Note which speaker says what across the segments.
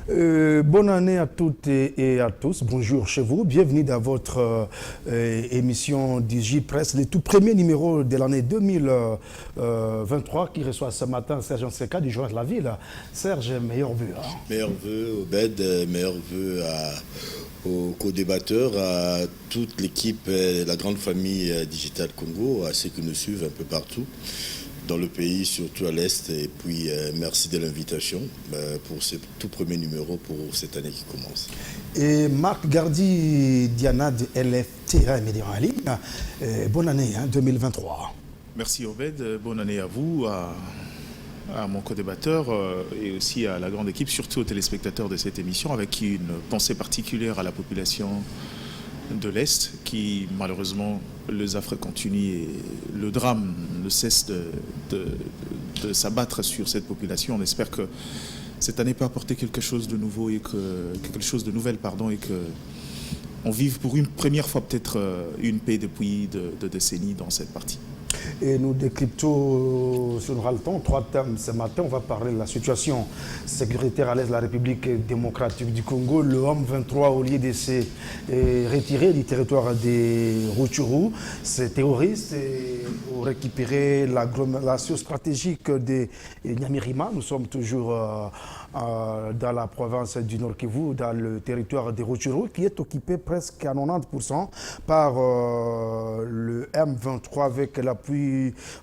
Speaker 1: Bonne année à toutes et à tous. Bonjour chez vous. Bienvenue dans votre émission DigiPresse, le tout premier numéro de l'année 2023 qui reçoit ce matin Serge Nseka du Journal de la Ville. Serge, meilleurs vœux. Hein.
Speaker 2: Meilleurs vœux, Obed, meilleurs vœux aux co-débatteurs, à toute l'équipe, la grande famille Digital Congo, à ceux qui nous suivent un peu partout dans le pays, surtout à l'Est. Et puis, merci de l'invitation pour ce tout premier numéro pour cette année qui commence.
Speaker 1: Et Marc Gardi, Diana de LFT Média en ligne, bonne année 2023.
Speaker 3: Merci Obed, bonne année à vous, à mon co-débatteur et aussi à la grande équipe, surtout aux téléspectateurs de cette émission, avec une pensée particulière à la population de l'Est qui malheureusement les affres continuent et le drame ne cesse de s'abattre sur cette population. On espère que cette année peut apporter quelque chose de nouveau et quelque chose de nouvel, et que on vive pour une première fois peut-être une paix depuis de décennies dans cette partie.
Speaker 1: Et nous décryptons sur Ralton 3 thèmes ce matin. On va parler de la situation sécuritaire à l'est de la République démocratique du Congo. Le M23, au lieu de se retirer du territoire des Rutshuru, ces terroristes ont récupéré l'agglomération stratégique de Nyamirima. Nous sommes toujours dans la province du Nord Kivu, dans le territoire des Rutshuru, qui est occupé presque à 90% par le M23 avec l'appui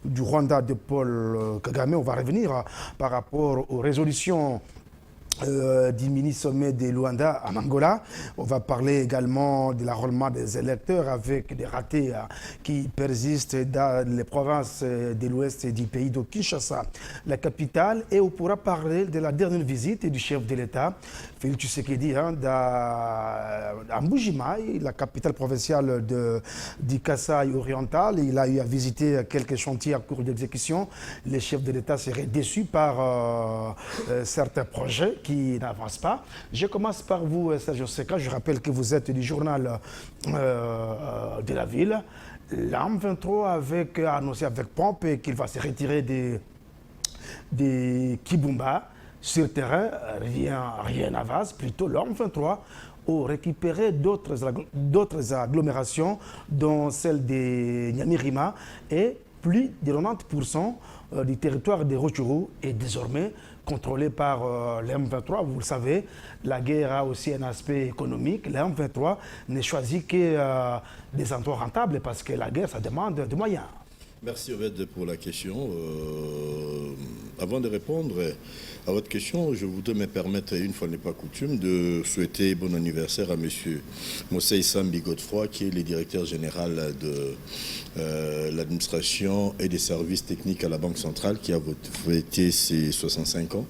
Speaker 1: du Rwanda de Paul Kagame. On va revenir par rapport aux résolutions du mini-sommet de Luanda en Angola. On va parler également de l'enrôlement des électeurs avec des ratés qui persistent dans les provinces de l'ouest du pays de Kinshasa, la capitale. Et on pourra parler de la dernière visite du chef de l'État, Félix Tshisekedi, à Mbuji-Mayi, la capitale provinciale du Kasaï oriental. Il a eu à visiter quelques chantiers en cours d'exécution. Le chef de l'État serait déçu par certains projets qui n'avance pas. Je commence par vous, Serge Nseka. Je rappelle que vous êtes du journal de la ville. L'M23 a annoncé avec pompe qu'il va se retirer de Kibumba. Sur terrain, rien n'avance. Plutôt, l'M23 ont récupéré d'autres agglomérations, dont celle de Nyamirima, et plus de 90% du territoire des Rutshuru est désormais contrôlé par l'M23. Vous le savez, la guerre a aussi un aspect économique. L'M23 ne choisit que des emplois rentables parce que la guerre, ça demande des moyens.
Speaker 2: Merci Obed pour la question. Avant de répondre à votre question, je voudrais me permettre, une fois n'est pas coutume, de souhaiter bon anniversaire à M. Mosei Sambi Godefroy, qui est le directeur général de l'administration et des services techniques à la Banque centrale, qui a fêté ses 65 ans.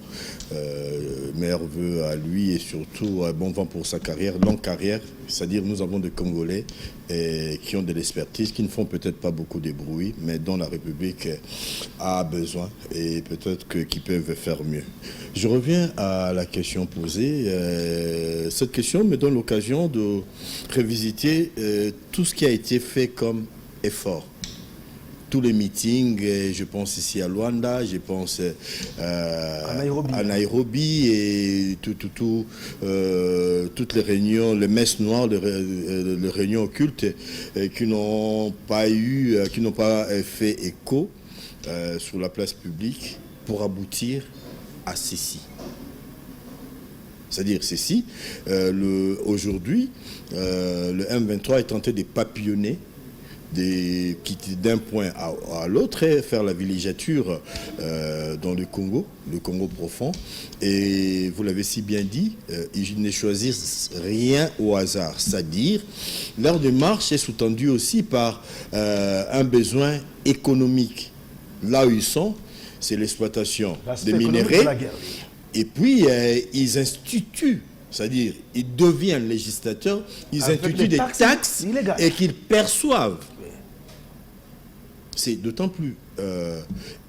Speaker 2: Meilleurs vœux à lui et surtout bon vent pour sa carrière, longue carrière. C'est-à-dire nous avons des Congolais qui ont de l'expertise, qui ne font peut-être pas beaucoup de bruit, mais dont la République a besoin et peut-être qu'ils peuvent faire mieux. Je reviens à la question posée. Cette question me donne l'occasion de revisiter tout ce qui a été fait comme effort. Tous les meetings, je pense ici à Luanda, je pense à Nairobi et toutes les réunions, les messes noires, les réunions occultes qui n'ont pas fait écho sur la place publique pour aboutir à ceci. C'est-à-dire ceci, aujourd'hui, le M23 est tenté de papillonner d'un point à l'autre et faire la villégiature dans le Congo profond. Et vous l'avez si bien dit, ils ne choisissent rien au hasard. C'est-à-dire, leur démarche est sous-tendue aussi par un besoin économique. Là où ils sont, c'est l'exploitation des minerais. Et puis, ils instituent. C'est-à-dire, ils deviennent législateurs, ils instituent des taxes et qu'ils perçoivent. C'est d'autant plus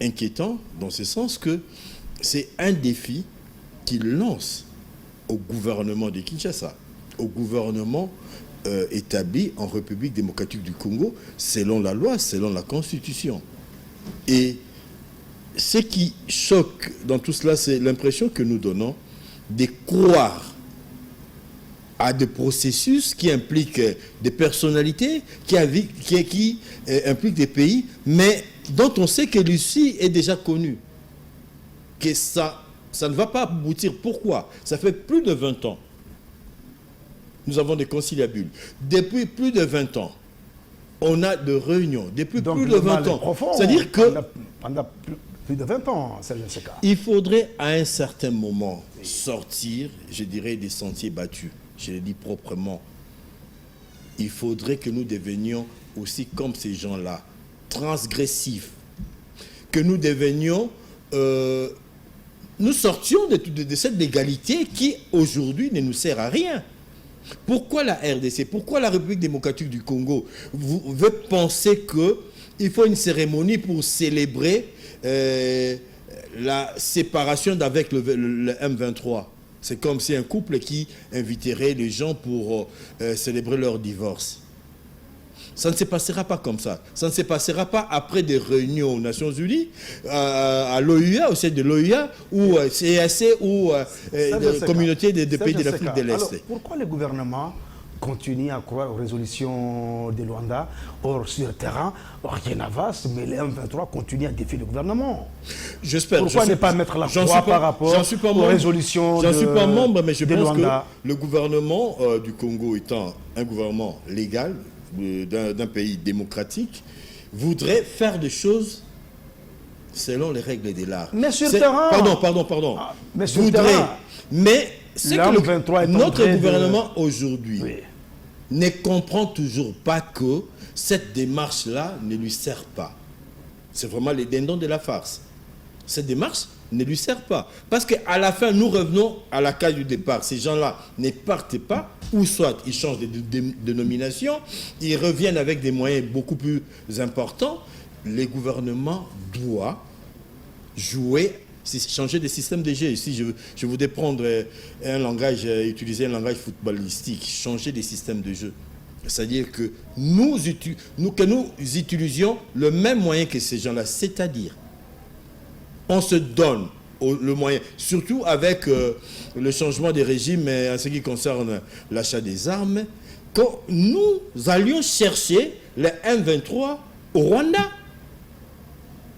Speaker 2: inquiétant dans ce sens que c'est un défi qu'ils lancent au gouvernement de Kinshasa, au gouvernement établi en République démocratique du Congo, selon la loi, selon la Constitution. Et ce qui choque dans tout cela, c'est l'impression que nous donnons de croire à des processus qui impliquent des personnalités, qui impliquent des pays, mais dont on sait que l'issue est déjà connue. Que ça ne va pas aboutir. Pourquoi? Ça fait plus de 20 ans. Nous avons des conciliabules. Depuis plus de 20 ans, on a de réunions. Depuis
Speaker 1: Donc,
Speaker 2: plus de 20 ans. C'est-à-dire que...
Speaker 1: Pendant plus de 20 ans, Serge Nseka.
Speaker 2: Il faudrait à un certain moment sortir, je dirais, des sentiers battus. Je le dis proprement. Il faudrait que nous devenions aussi comme ces gens-là, transgressifs. Que nous devenions... nous sortions de cette légalité qui, aujourd'hui, ne nous sert à rien. Pourquoi la RDC, pourquoi la République démocratique du Congo veut penser qu'il faut une cérémonie pour célébrer la séparation d'avec le M23? C'est comme si un couple qui inviterait les gens pour célébrer leur divorce. Ça ne se passera pas comme ça. Ça ne se passera pas après des réunions aux Nations Unies, à l'OUA, au sein de l'OUA, ou CAC, ou la communauté des pays de l'Afrique de l'Est.
Speaker 1: Alors, pourquoi le gouvernement continue à croire aux résolutions de Luanda? Or, sur le terrain, rien n'avance, mais les M23 continuent à défier le gouvernement.
Speaker 2: J'espère.
Speaker 1: Pourquoi ne pas mettre la croix par rapport aux résolutions de Luanda?
Speaker 2: J'en suis pas membre, mais je pense que le gouvernement du Congo étant un gouvernement légal, d'un pays démocratique, voudrait faire des choses selon les règles de l'art.
Speaker 1: Mais sur le terrain...
Speaker 2: Pardon.
Speaker 1: Ah, mais sur le terrain...
Speaker 2: Mais c'est que notre gouvernement aujourd'hui ne comprend toujours pas que cette démarche-là ne lui sert pas. C'est vraiment les dindons de la farce. Cette démarche ne lui sert pas. Parce qu'à la fin, nous revenons à la case du départ. Ces gens-là ne partent pas, ou soit ils changent de nomination, ils reviennent avec des moyens beaucoup plus importants. Les gouvernements doivent changer de système de jeu. Ici, je voudrais prendre un langage, utiliser un langage footballistique, changer des systèmes de jeu. C'est-à-dire que nous utilisions le même moyen que ces gens-là, c'est-à-dire on se donne le moyen, surtout avec le changement des régimes en ce qui concerne l'achat des armes, que nous allions chercher les M23 au Rwanda.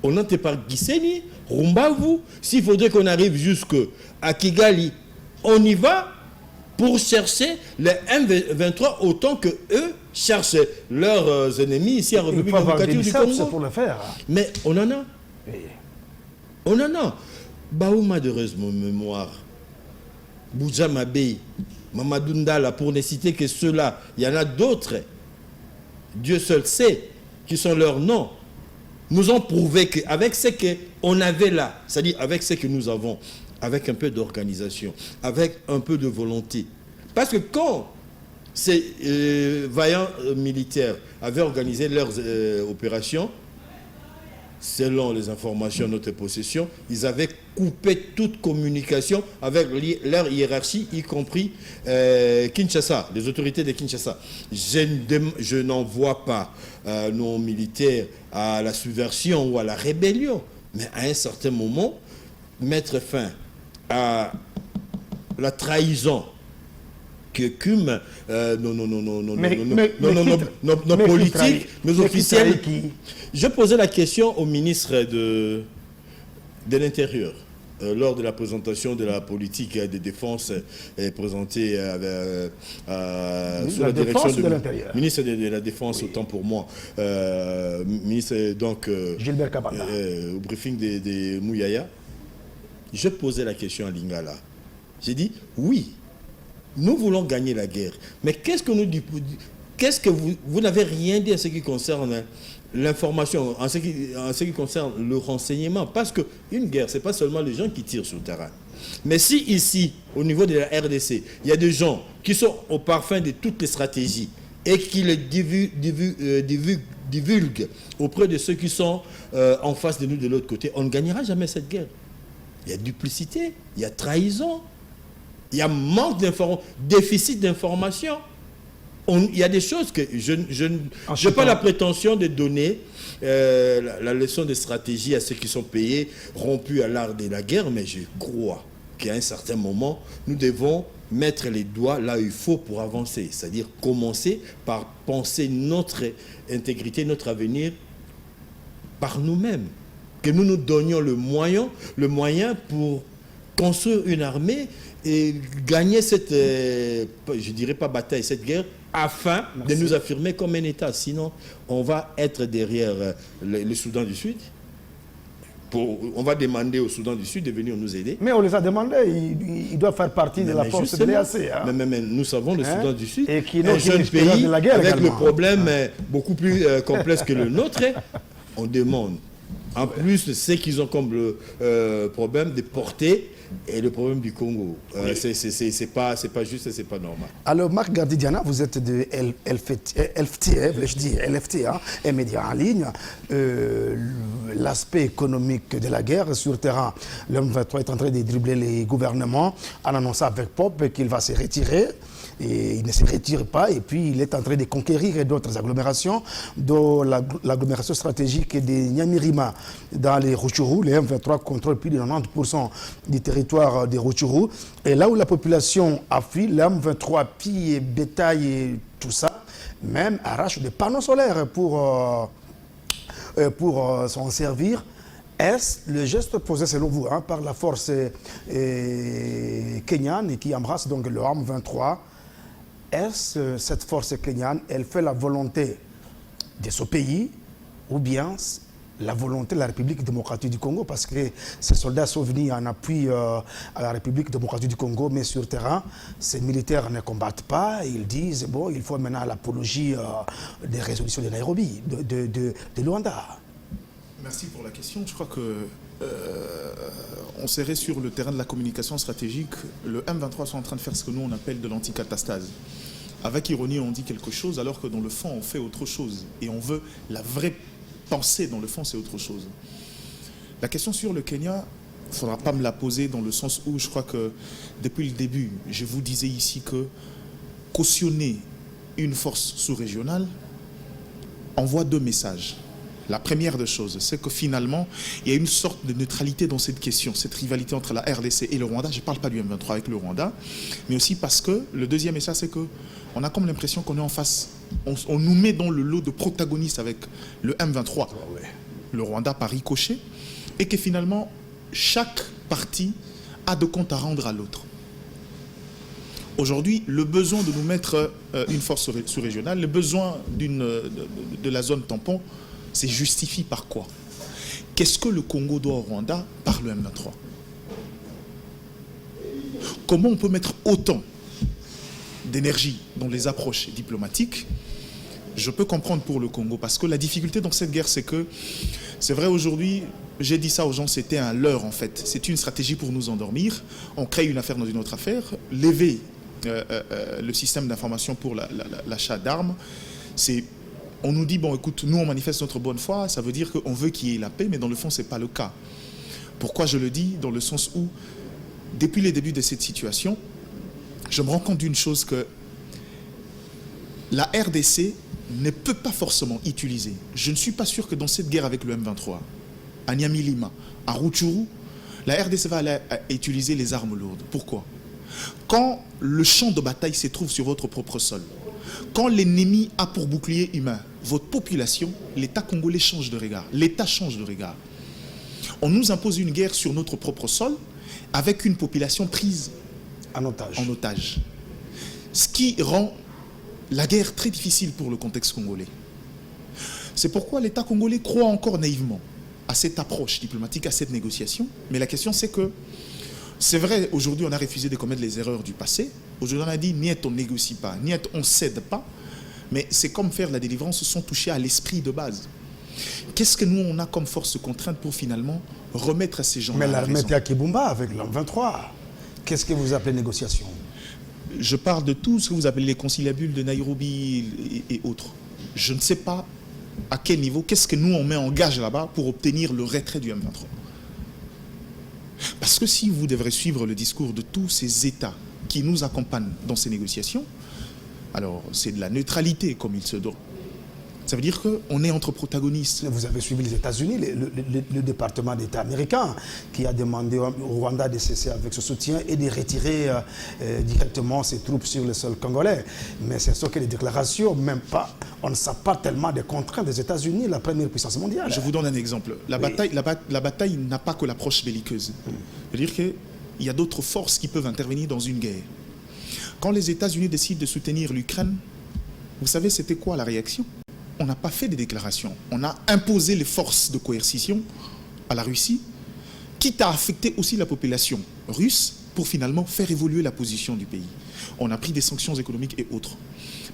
Speaker 2: On n'était pas Gisenyi, Rumbavu. S'il faudrait qu'on arrive jusqu'à Kigali, on y va pour chercher les M23 autant que eux cherchent leurs ennemis ici à République démocratique du Congo.
Speaker 1: Pour le faire.
Speaker 2: Mais on en a.
Speaker 1: Oui.
Speaker 2: On en a. Baouma de mémoire. Boudja Mabey, Mamadou Ndala, pour ne citer que ceux-là. Il y en a d'autres. Dieu seul sait qui sont leurs noms. Nous ont prouvé qu'avec ce qu'on avait là, c'est-à-dire avec ce que nous avons, avec un peu d'organisation, avec un peu de volonté. Parce que quand ces vaillants militaires avaient organisé leurs opérations, selon les informations de notre possession, ils avaient coupé toute communication avec leur hiérarchie, y compris Kinshasa, les autorités de Kinshasa. Je n'envoie pas nos militaires à la subversion ou à la rébellion, mais à un certain moment, mettre fin à la trahison que cument nos politiques, nos officiels. Je posais la question au ministre de l'Intérieur lors de la présentation de la politique de défense présentée sous la direction du ministre de la Défense, autant pour moi, ministre donc
Speaker 1: Gilbert Kabanda,
Speaker 2: au briefing de Mouyaya. Je posais la question à Lingala. J'ai dit oui. Nous voulons gagner la guerre. Mais qu'est-ce que nous dit? Qu'est-ce que vous n'avez rien dit en ce qui concerne l'information, en ce qui concerne le renseignement? Parce qu'une guerre, ce n'est pas seulement les gens qui tirent sur le terrain. Mais si ici, au niveau de la RDC, il y a des gens qui sont au parfum de toutes les stratégies et qui les divulguent auprès de ceux qui sont en face de nous de l'autre côté, on ne gagnera jamais cette guerre. Il y a duplicité, il y a trahison. Il y a manque d'information, déficit d'information. Il y a des choses que je n'ai pas la prétention de donner la leçon de stratégie à ceux qui sont payés, rompus à l'art de la guerre, mais je crois Donc, à un certain moment, nous devons mettre les doigts là où il faut pour avancer. C'est-à-dire commencer par penser notre intégrité, notre avenir par nous-mêmes. Que nous nous donnions le moyen pour construire une armée et gagner cette, je dirais pas bataille, cette guerre, afin de nous affirmer comme un État. Sinon, on va être derrière le Soudan du Sud. On va demander au Soudan du Sud de venir nous aider.
Speaker 1: Mais on les a demandé, ils doivent faire partie de la force de l'EAC. Hein.
Speaker 2: Mais nous savons le Soudan du Sud,
Speaker 1: et qui
Speaker 2: un jeune pays
Speaker 1: de la guerre
Speaker 2: avec
Speaker 1: également.
Speaker 2: le problème beaucoup plus complexe que le nôtre. On demande, en plus de ce qu'ils ont comme problème, de porter et le problème du Congo. C'est pas juste, c'est pas normal.
Speaker 1: Alors, Marc Gardidiana, vous êtes de LFT, hein, un média en ligne. L'aspect économique de la guerre sur terrain, l'homme 23 est en train de dribbler les gouvernements en annonçant avec Pop qu'il va se retirer. Et il ne se retire pas, et puis il est en train de conquérir d'autres agglomérations, dont l'agglomération stratégique de Nyamirima dans les Rutshuru. Les M23 contrôlent plus de 90% du territoire des Rutshuru. Et là où la population a fui, les M23 pillent bétail et tout ça, même arrachent des panneaux solaires pour s'en servir. Est-ce le geste posé selon vous par la force kenyane qui embrasse donc le M23? Est-ce cette force kenyane, elle fait la volonté de ce pays ou bien la volonté de la République démocratique du Congo? Parce que ces soldats sont venus en appui à la République démocratique du Congo, mais sur terrain, ces militaires ne combattent pas. Ils disent, bon, il faut maintenant l'apologie des résolutions de Nairobi, de Luanda.
Speaker 3: Merci pour la question. Je crois que on serait sur le terrain de la communication stratégique. Le M23 sont en train de faire ce que nous on appelle de l'anticatastase. Avec ironie, on dit quelque chose alors que dans le fond, on fait autre chose. Et on veut la vraie pensée dans le fond, c'est autre chose. La question sur le Kenya, il ne faudra pas me la poser dans le sens où je crois que depuis le début, je vous disais ici que cautionner une force sous-régionale envoie deux messages. La première des choses, c'est que finalement, il y a une sorte de neutralité dans cette question, cette rivalité entre la RDC et le Rwanda. Je ne parle pas du M23 avec le Rwanda, mais aussi parce que le deuxième message, c'est qu'on a comme l'impression qu'on est en face, on nous met dans le lot de protagonistes avec le M23, le Rwanda par ricochet, et que finalement, chaque partie a de comptes à rendre à l'autre. Aujourd'hui, le besoin de nous mettre une force sous-régionale, le besoin de la zone tampon, c'est justifié par quoi? Qu'est-ce que le Congo doit au Rwanda par le M23? Comment on peut mettre autant d'énergie dans les approches diplomatiques? Je peux comprendre pour le Congo, parce que la difficulté dans cette guerre, c'est que, c'est vrai aujourd'hui, j'ai dit ça aux gens, c'était un leurre en fait. C'est une stratégie pour nous endormir. On crée une affaire dans une autre affaire, lever le système d'information pour l'achat d'armes. On nous dit, bon écoute, nous on manifeste notre bonne foi, ça veut dire qu'on veut qu'il y ait la paix, mais dans le fond, ce n'est pas le cas. Pourquoi je le dis? Dans le sens où, depuis les débuts de cette situation, je me rends compte d'une chose, que la RDC ne peut pas forcément utiliser. Je ne suis pas sûr que dans cette guerre avec le M23, à Nyamilima, à Rutshuru, la RDC va aller utiliser les armes lourdes. Pourquoi? Quand le champ de bataille se trouve sur votre propre sol, quand l'ennemi a pour bouclier humain votre population, l'État congolais change de regard. L'État change de regard. On nous impose une guerre sur notre propre sol avec une population prise
Speaker 1: en otage.
Speaker 3: Ce qui rend la guerre très difficile pour le contexte congolais. C'est pourquoi l'État congolais croit encore naïvement à cette approche diplomatique, à cette négociation. Mais la question, c'est que, c'est vrai, aujourd'hui, on a refusé de commettre les erreurs du passé. Aujourd'hui, on a dit, niet, on ne négocie pas, niet, on ne cède pas. Mais c'est comme faire la délivrance sans toucher à l'esprit de base. Qu'est-ce que nous, on a comme force contrainte pour finalement remettre à ces gens-là?
Speaker 1: Mais l'armée était à Kibumba avec l'M23. Qu'est-ce que vous appelez négociation?
Speaker 3: Je parle de tout ce que vous appelez les conciliabules de Nairobi et autres. Je ne sais pas à quel niveau, qu'est-ce que nous, on met en gage là-bas pour obtenir le retrait du M23. Parce que si vous devrez suivre le discours de tous ces États qui nous accompagnent dans ces négociations, alors c'est de la neutralité comme il se doit. Ça veut dire qu'on est entre protagonistes.
Speaker 1: Vous avez suivi les États-Unis, le département d'État américain qui a demandé au Rwanda de cesser avec ce soutien et de retirer directement ses troupes sur le sol congolais. Mais c'est sûr que les déclarations, même pas, on ne sait pas tellement des contraintes des États-Unis, la première puissance mondiale.
Speaker 3: Je vous donne un exemple. La bataille n'a pas que l'approche belliqueuse. C'est-à-dire qu'il y a d'autres forces qui peuvent intervenir dans une guerre. Quand les États-Unis décident de soutenir l'Ukraine, vous savez c'était quoi la réaction? On n'a pas fait des déclarations. On a imposé les forces de coercition à la Russie, quitte à affecter aussi la population russe pour finalement faire évoluer la position du pays. On a pris des sanctions économiques et autres.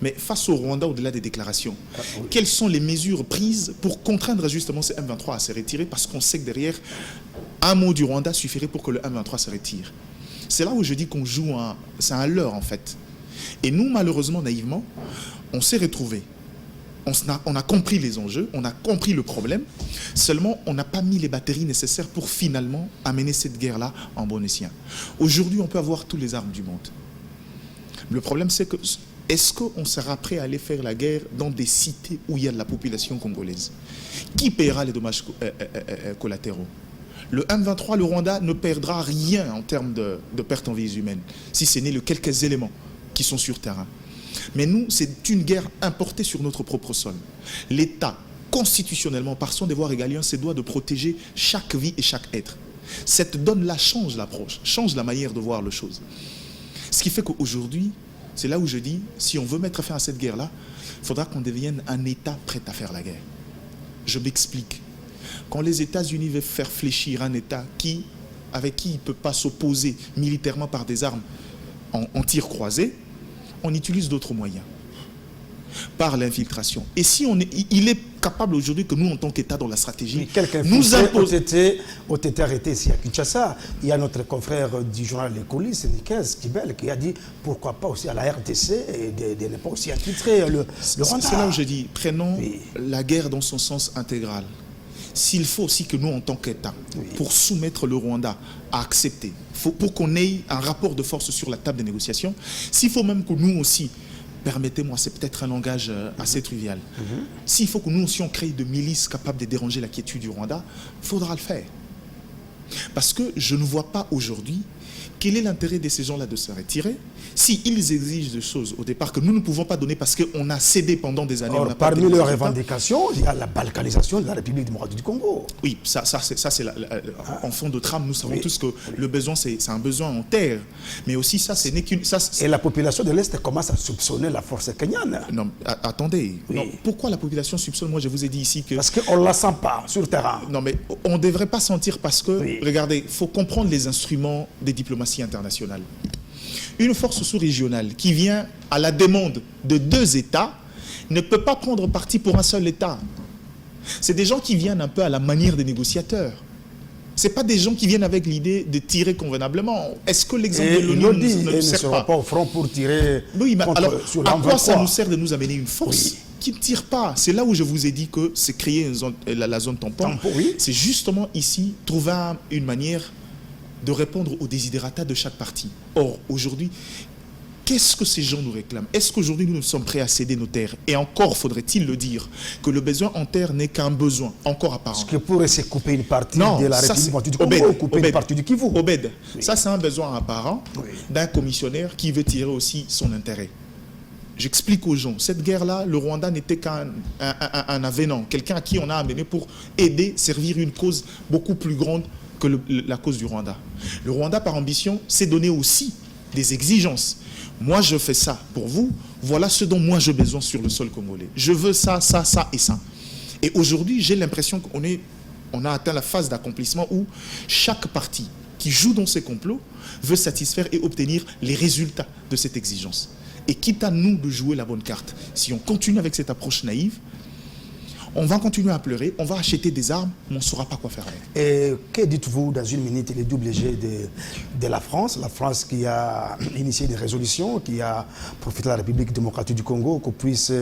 Speaker 3: Mais face au Rwanda, au-delà des déclarations, quelles sont les mesures prises pour contraindre justement ces M23 à se retirer? Parce qu'on sait que derrière, un mot du Rwanda suffirait pour que le M23 se retire. C'est là où je dis qu'on joue c'est un leurre en fait. Et nous, malheureusement, naïvement, on s'est retrouvés. On a compris les enjeux, on a compris le problème, seulement on n'a pas mis les batteries nécessaires pour finalement amener cette guerre-là en bon escient. Aujourd'hui, on peut avoir toutes les armes du monde. Le problème, c'est que est-ce qu'on sera prêt à aller faire la guerre dans des cités où il y a de la population congolaise? Qui paiera les dommages collatéraux? Le M23, le Rwanda, ne perdra rien en termes de pertes en vies humaines, si ce n'est les quelques éléments qui sont sur terrain. Mais nous, c'est une guerre importée sur notre propre sol. L'État, constitutionnellement, par son devoir régalien, se doit de protéger chaque vie et chaque être. Cette donne-là change l'approche, change la manière de voir les choses. Ce qui fait qu'aujourd'hui, c'est là où je dis, si on veut mettre fin à cette guerre-là, il faudra qu'on devienne un État prêt à faire la guerre. Je m'explique. Quand les États-Unis veulent faire fléchir un État avec qui il ne peut pas s'opposer militairement par des armes en tir croisé, on utilise d'autres moyens, par l'infiltration. Et si il est capable aujourd'hui que nous, en tant qu'État dans la stratégie, nous imposer...
Speaker 1: ont été arrêtés ici à Kinshasa. Il y a notre confrère du journal Les Coulisses, Nikes Kibel, qui a dit pourquoi pas aussi à la RDC et de ne pas aussi infiltrer le Rwanda.
Speaker 3: C'est là où je dis, prenons la guerre dans son sens intégral. S'il faut aussi que nous, en tant qu'État, pour soumettre le Rwanda à accepter, pour qu'on ait un rapport de force sur la table des négociations, s'il faut même que nous aussi, permettez-moi, c'est peut-être un langage assez trivial, s'il faut que nous aussi on crée de milices capables de déranger la quiétude du Rwanda, il faudra le faire. Parce que je ne vois pas aujourd'hui quel est l'intérêt de ces gens-là de se retirer s'ils exigent des choses au départ que nous ne pouvons pas donner parce qu'on a cédé pendant des années.
Speaker 1: Or, parmi leurs revendications, il y a la balkanisation de la République démocratique du Congo.
Speaker 3: Oui, ça c'est en fond de trame, nous savons tous que le besoin, c'est un besoin en terre. Mais aussi, ça, ce n'est qu'une...
Speaker 1: Et la population de l'Est commence à soupçonner la force kenyane.
Speaker 3: Non, attendez. Non, pourquoi la population soupçonne? Moi, je vous ai dit ici que...
Speaker 1: Parce qu'on ne la sent pas sur le terrain.
Speaker 3: Non, mais on ne devrait pas sentir parce que, regardez, il faut comprendre les instruments des diplomaties internationales. Une force sous-régionale qui vient à la demande de deux États ne peut pas prendre parti pour un seul État. C'est des gens qui viennent un peu à la manière des négociateurs. Ce n'est pas des gens qui viennent avec l'idée de tirer convenablement. Est-ce que l'exemple de l'ONU ne sert pas
Speaker 1: au front pour tirer
Speaker 3: alors, sur à quoi ça nous sert de nous amener une force qui ne tire pas? C'est là où je vous ai dit que c'est créer la zone tampon. C'est justement ici trouver une manière de répondre aux desiderata de chaque partie. Or, aujourd'hui, qu'est-ce que ces gens nous réclament? Est-ce qu'aujourd'hui, nous sommes prêts à céder nos terres? Et encore, faudrait-il le dire, que le besoin en terre n'est qu'un besoin, encore apparent.
Speaker 1: Parce que pourrait se couper une partie de la République du Congo, couper une partie du Kivu.
Speaker 3: Obed, ça c'est un besoin apparent d'un commissionnaire qui veut tirer aussi son intérêt. J'explique aux gens, cette guerre-là, le Rwanda n'était qu'un avenant, quelqu'un à qui on a amené pour aider, servir une cause beaucoup plus grande que la cause du Rwanda. Le Rwanda, par ambition, s'est donné aussi des exigences. Moi, je fais ça pour vous. Voilà ce dont moi j'ai besoin sur le sol congolais. Je veux ça, ça, ça et ça. Et aujourd'hui, j'ai l'impression qu'on a atteint la phase d'accomplissement où chaque parti qui joue dans ces complots veut satisfaire et obtenir les résultats de cette exigence. Et quitte à nous de jouer la bonne carte, si on continue avec cette approche naïve, on va continuer à pleurer, on va acheter des armes, mais on ne saura pas quoi faire avec.
Speaker 1: Et que dites-vous dans une minute, les double G de la France qui a initié des résolutions, qui a profité de la République démocratique du Congo, qu'on puisse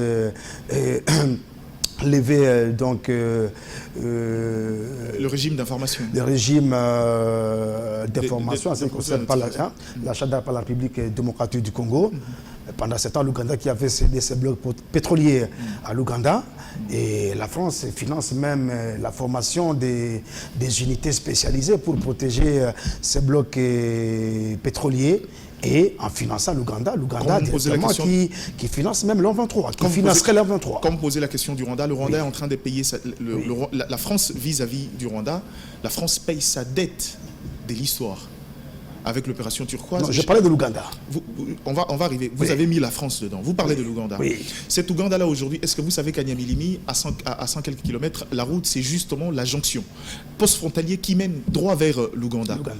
Speaker 1: lever
Speaker 3: le régime d'information.
Speaker 1: Le régime d'information, ce qui concerne l'achat d'armes par la République démocratique du Congo. Pendant ce temps, l'Ouganda qui avait cédé ses blocs pétroliers à l'Ouganda. Et la France finance même la formation des unités spécialisées pour protéger ces blocs pétroliers. Et en finançant l'Ouganda directement qui finance même l'M23, qui financerait l'M23.
Speaker 3: Comme poser la question du Rwanda, le Rwanda est en train de payer, la France vis-à-vis du Rwanda, la France paye sa dette de l'histoire avec l'opération turquoise.
Speaker 1: Non, je parlais de l'Ouganda.
Speaker 3: On va arriver. Vous avez mis la France dedans. Vous parlez de l'Ouganda.
Speaker 1: Oui.
Speaker 3: Cet Ouganda-là aujourd'hui, est-ce que vous savez qu'à Nyamilimi, à 100 quelques kilomètres, la route, c'est justement la jonction post-frontalier qui mène droit vers l'Ouganda.
Speaker 1: Oui.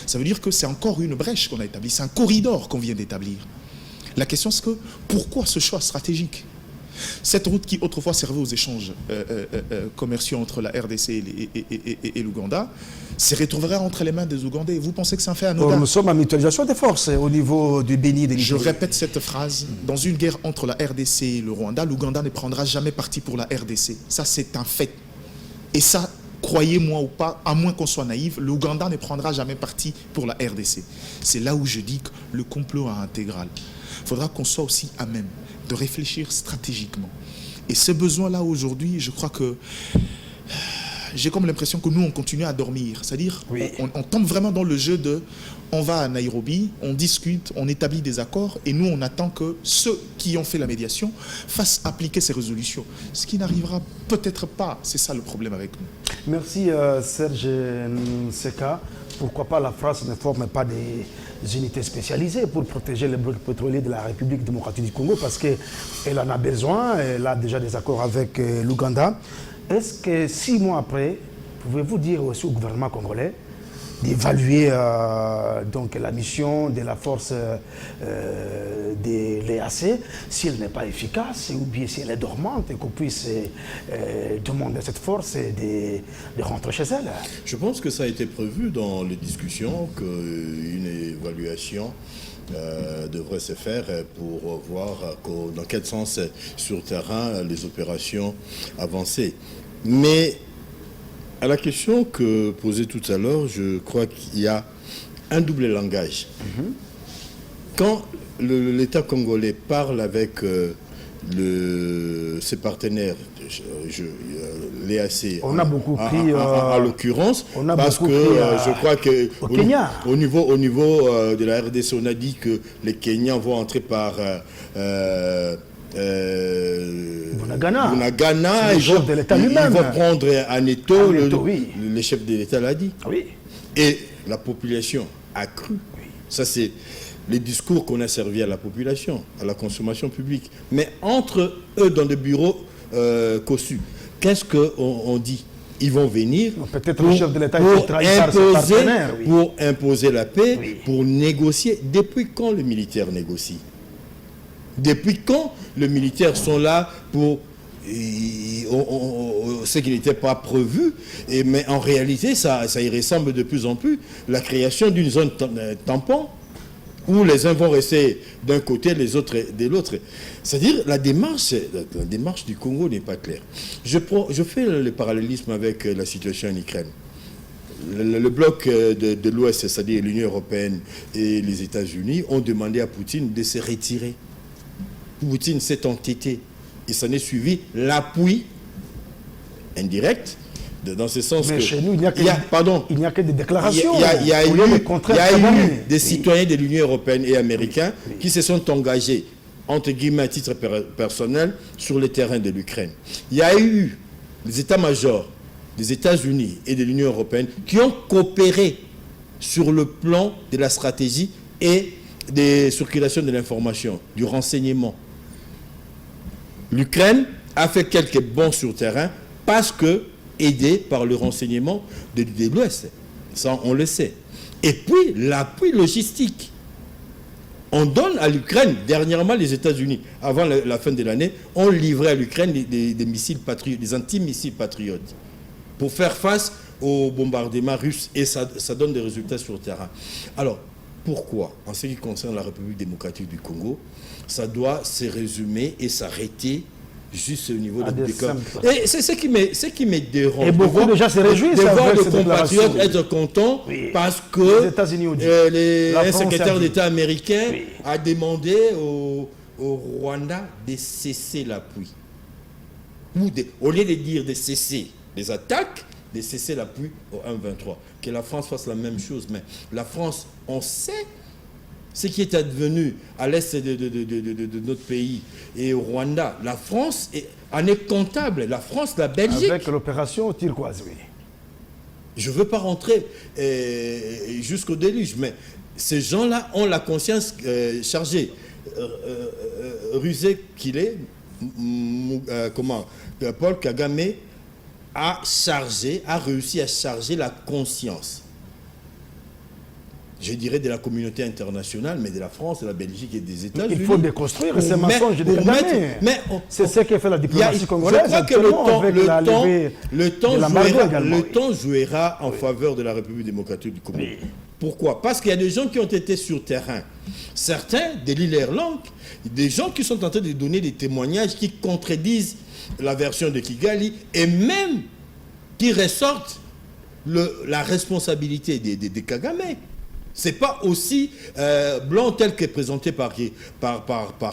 Speaker 3: Ça veut dire que c'est encore une brèche qu'on a établie. C'est un corridor qu'on vient d'établir. La question, c'est que pourquoi ce choix stratégique ? Cette route qui autrefois servait aux échanges commerciaux entre la RDC et l'Ouganda se retrouverait entre les mains des Ougandais. Vous pensez que c'est un fait anodin ?
Speaker 1: Nous sommes en mutualisation des forces au niveau du Béni.
Speaker 3: Je répète cette phrase. Dans une guerre entre la RDC et le Rwanda, l'Ouganda ne prendra jamais parti pour la RDC. Ça, c'est un fait. Et ça, croyez-moi ou pas, à moins qu'on soit naïf, l'Ouganda ne prendra jamais parti pour la RDC. C'est là où je dis que le complot est intégral. Il faudra qu'on soit aussi à même de réfléchir stratégiquement. Et ce besoin-là aujourd'hui, je crois que j'ai comme l'impression que nous, on continue à dormir. C'est-à-dire, on tombe vraiment dans le jeu de, on va à Nairobi, on discute, on établit des accords, et nous, on attend que ceux qui ont fait la médiation fassent appliquer ces résolutions. Ce qui n'arrivera peut-être pas. C'est ça le problème avec nous.
Speaker 1: Merci Serge Nseka. Pourquoi pas la France ne forme pas des unités spécialisées pour protéger les blocs pétroliers de la République démocratique du Congo, parce qu'elle en a besoin, elle a déjà des accords avec l'Ouganda. Est-ce que 6 mois après, pouvez-vous dire aussi au gouvernement congolais d'évaluer donc la mission de la force de l'EAC, si elle n'est pas efficace ou bien si elle est dormante, et qu'on puisse demander à cette force de rentrer chez elle?
Speaker 2: Je pense que ça a été prévu dans les discussions, qu'une évaluation devrait se faire pour voir dans quel sens sur terrain les opérations avançaient. Mais à la question que posée tout à l'heure, je crois qu'il y a un double langage. Quand l'État congolais parle avec ses partenaires, l'EAC,
Speaker 1: on a beaucoup pris
Speaker 2: en l'occurrence, parce que je crois que au niveau de la RDC, on a dit que les Kenyans vont entrer par Bunagana, ils vont prendre Aneto, le chef de l'État l'a dit.
Speaker 1: Oui.
Speaker 2: Et la population a cru. Ça, c'est les discours qu'on a servi à la population, à la consommation publique. Mais entre eux, dans des bureaux cossus, qu'est-ce qu'on dit? Ils vont venir
Speaker 1: peut-être le chef de l'État est trahi par ses partenaires,
Speaker 2: pour imposer la paix, pour négocier. Depuis quand les militaires négocient? Depuis quand les militaires sont là pour ce qui n'était pas prévu, mais en réalité, ça y ressemble de plus en plus. La création d'une zone tampon, où les uns vont rester d'un côté, les autres de l'autre. C'est-à-dire, la démarche du Congo n'est pas claire. Je fais le parallélisme avec la situation en Ukraine. Le bloc de l'Ouest, c'est-à-dire l'Union européenne et les États-Unis, ont demandé à Poutine de se retirer. Poutine s'est entêté. Et ça n'est suivi l'appui indirect, dans ce sens
Speaker 1: mais
Speaker 2: que...
Speaker 1: chez nous, il n'y a que des déclarations.
Speaker 2: Il y a eu des citoyens de l'Union européenne et américains qui se sont engagés, entre guillemets, à titre personnel, sur le terrain de l'Ukraine. Il y a eu les états-majors des États-Unis et de l'Union européenne qui ont coopéré sur le plan de la stratégie et des circulations de l'information, du renseignement. L'Ukraine a fait quelques bons sur terrain parce que aidé par le renseignement de l'Ouest. Ça, on le sait. Et puis, l'appui logistique. On donne à l'Ukraine, dernièrement, les États-Unis, avant la fin de l'année, ont livré à l'Ukraine des missiles patriotes, des anti-missiles patriotes, pour faire face aux bombardements russes. Et ça donne des résultats sur le terrain. Alors, pourquoi, en ce qui concerne la République démocratique du Congo, ça doit se résumer et s'arrêter juste au niveau
Speaker 1: À
Speaker 2: de
Speaker 1: des
Speaker 2: décor.
Speaker 1: simples.
Speaker 2: Et c'est ce qui me dérange.
Speaker 1: Et beaucoup de gens se réjouissent
Speaker 2: de voir
Speaker 1: avec
Speaker 2: nos
Speaker 1: cette déclaration.
Speaker 2: compatriotes être contents
Speaker 1: Oui.
Speaker 2: parce que
Speaker 1: Les États-Unis ont dit.
Speaker 2: un
Speaker 1: La France
Speaker 2: secrétaire
Speaker 1: a dit.
Speaker 2: d'État américain
Speaker 1: Oui.
Speaker 2: a demandé au Rwanda de cesser l'appui. Au lieu de dire de cesser les attaques, de cesser l'appui au 1-23. Que la France fasse la même chose. Mais la France, on sait ce qui est advenu à l'est de notre pays et au Rwanda. La France en est comptable. La France, la Belgique.
Speaker 1: Avec l'opération turquoise, oui.
Speaker 2: Je ne veux pas rentrer jusqu'au déluge, mais ces gens-là ont la conscience chargée. Rusé qu'il est, Paul Kagame a réussi à charger la conscience, je dirais, de la communauté internationale, mais de la France, de la Belgique et des États-Unis.
Speaker 1: Il faut déconstruire ces mensonges de Kagame. C'est ce qui fait la diplomatie congolaise.
Speaker 2: Je crois que le temps jouera en faveur de la République démocratique du Congo. Oui. Pourquoi? Parce qu'il y a des gens qui ont été sur terrain. Certains, des leaders langues, des gens qui sont en train de donner des témoignages qui contredisent la version de Kigali et même qui ressortent la responsabilité de Kagame. Ce n'est pas aussi blanc tel que présenté par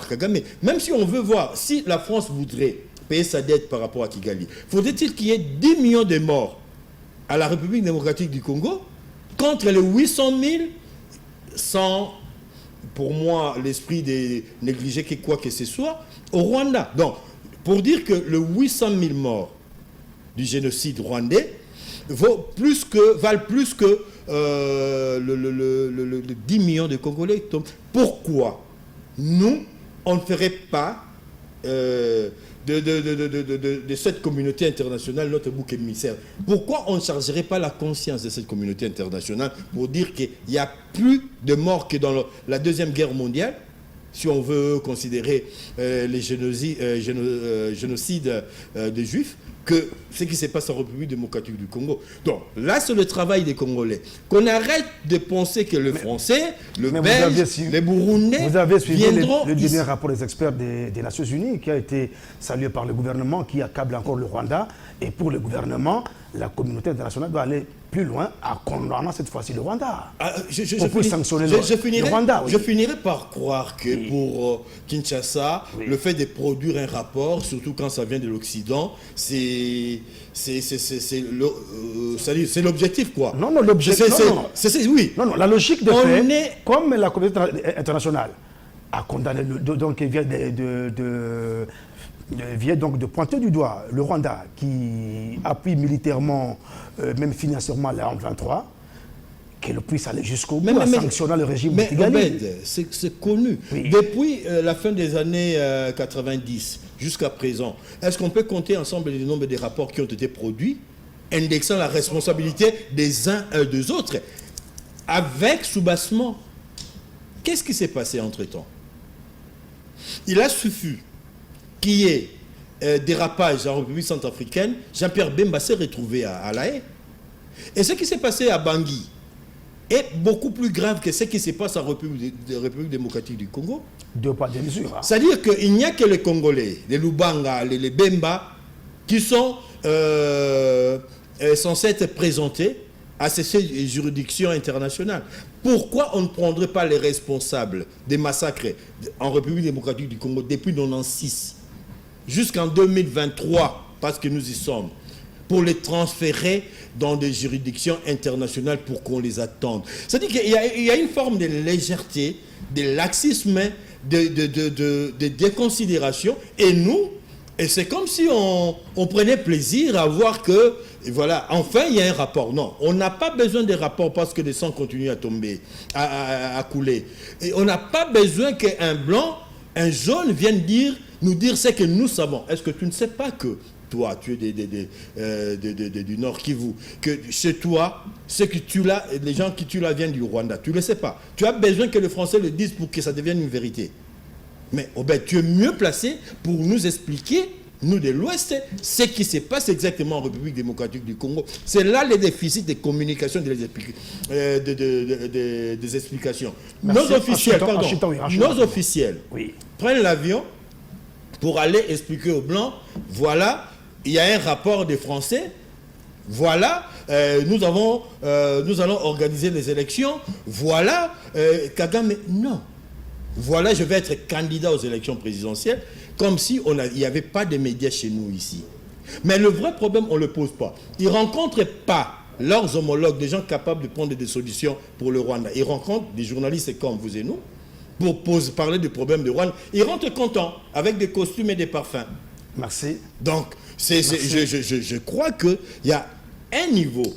Speaker 2: Kagame. Même si on veut voir, si la France voudrait payer sa dette par rapport à Kigali, faudrait-il qu'il y ait 10 millions de morts à la République démocratique du Congo contre les 800 000 sans, pour moi, l'esprit de négliger quoi que ce soit, au Rwanda. Donc, pour dire que le 800 000 morts du génocide rwandais valent plus que le 10 millions de Congolais. Pourquoi nous, on ne ferait pas de cette communauté internationale notre bouc émissaire? Pourquoi on ne chargerait pas la conscience de cette communauté internationale pour dire qu'il n'y a plus de morts que dans la Deuxième Guerre mondiale, si on veut considérer les génocides des Juifs, que ce qui se passe en République démocratique du Congo. Donc là, c'est le travail des Congolais. Qu'on arrête de penser que le Français, le Belge, les Burundais
Speaker 1: vous avez suivi
Speaker 2: viendront...
Speaker 1: le dernier rapport des experts des Nations Unies qui a été salué par le gouvernement, qui accable encore le Rwanda. Et pour le gouvernement, la communauté internationale doit aller plus loin en condamnant cette fois-ci le Rwanda. Pour sanctionner le Rwanda. Oui.
Speaker 2: Je finirai par croire que pour Kinshasa, le fait de produire un rapport, surtout quand ça vient de l'Occident, c'est l'objectif, quoi.
Speaker 1: Non, l'objectif.
Speaker 2: Oui.
Speaker 1: Non, la logique de fait, comme la communauté internationale a condamné, donc vient donc de pointer du doigt le Rwanda qui appuie militairement, même financièrement la M23, qu'elle puisse aller jusqu'au bout en sanctionnant le régime de Kigali.
Speaker 2: C'est connu. Oui. Depuis la fin des années 90 jusqu'à présent, est-ce qu'on peut compter ensemble le nombre de rapports qui ont été produits, indexant la responsabilité des uns et des autres, avec soubassement? Qu'est-ce qui s'est passé entre-temps? Il a suffi qu'il y ait dérapage en République centrafricaine. Jean-Pierre Bemba s'est retrouvé à La Haye. Et ce qui s'est passé à Bangui est beaucoup plus grave que ce qui se passe en République démocratique du Congo.
Speaker 1: Deux pas de mesure.
Speaker 2: C'est-à-dire qu'il n'y a que les Congolais, les Lubanga, les Bemba, qui sont censés être présentés à ces juridictions internationales. Pourquoi on ne prendrait pas les responsables des massacres en République démocratique du Congo depuis 1996 jusqu'en 2023, parce que nous y sommes, pour les transférer dans des juridictions internationales pour qu'on les attende? C'est-à-dire qu'il y a une forme de légèreté, de laxisme, de déconsidération, et c'est comme si on prenait plaisir à voir que, voilà, enfin il y a un rapport. Non, on n'a pas besoin de rapport parce que le sang continue à tomber, à couler. Et on n'a pas besoin qu'un blanc, un jaune vienne nous dire ce que nous savons. Est-ce que tu ne sais pas que toi, tu es du Nord Kivu, que chez toi, ce que tu l'as, les gens qui tu l'as viennent du Rwanda, tu ne le sais pas. Tu as besoin que les Français le disent pour que ça devienne une vérité. Mais tu es mieux placé pour nous expliquer, nous de l'Ouest, ce qui se passe exactement en République démocratique du Congo. C'est là les déficits de communication des explications. Nos officiels, nos officiels prennent l'avion pour aller expliquer aux Blancs, voilà, il y a un rapport des Français, voilà, nous allons organiser les élections, voilà, Kagame, non. Voilà, je vais être candidat aux élections présidentielles, comme si il n'y avait pas de médias chez nous ici. Mais le vrai problème, on ne le pose pas. Ils ne rencontrent pas leurs homologues, des gens capables de prendre des solutions pour le Rwanda. Ils rencontrent des journalistes comme vous et nous, pour parler des problèmes du Rwanda. Ils rentrent contents, avec des costumes et des parfums.
Speaker 1: Merci.
Speaker 2: Donc, je crois qu'il y a un niveau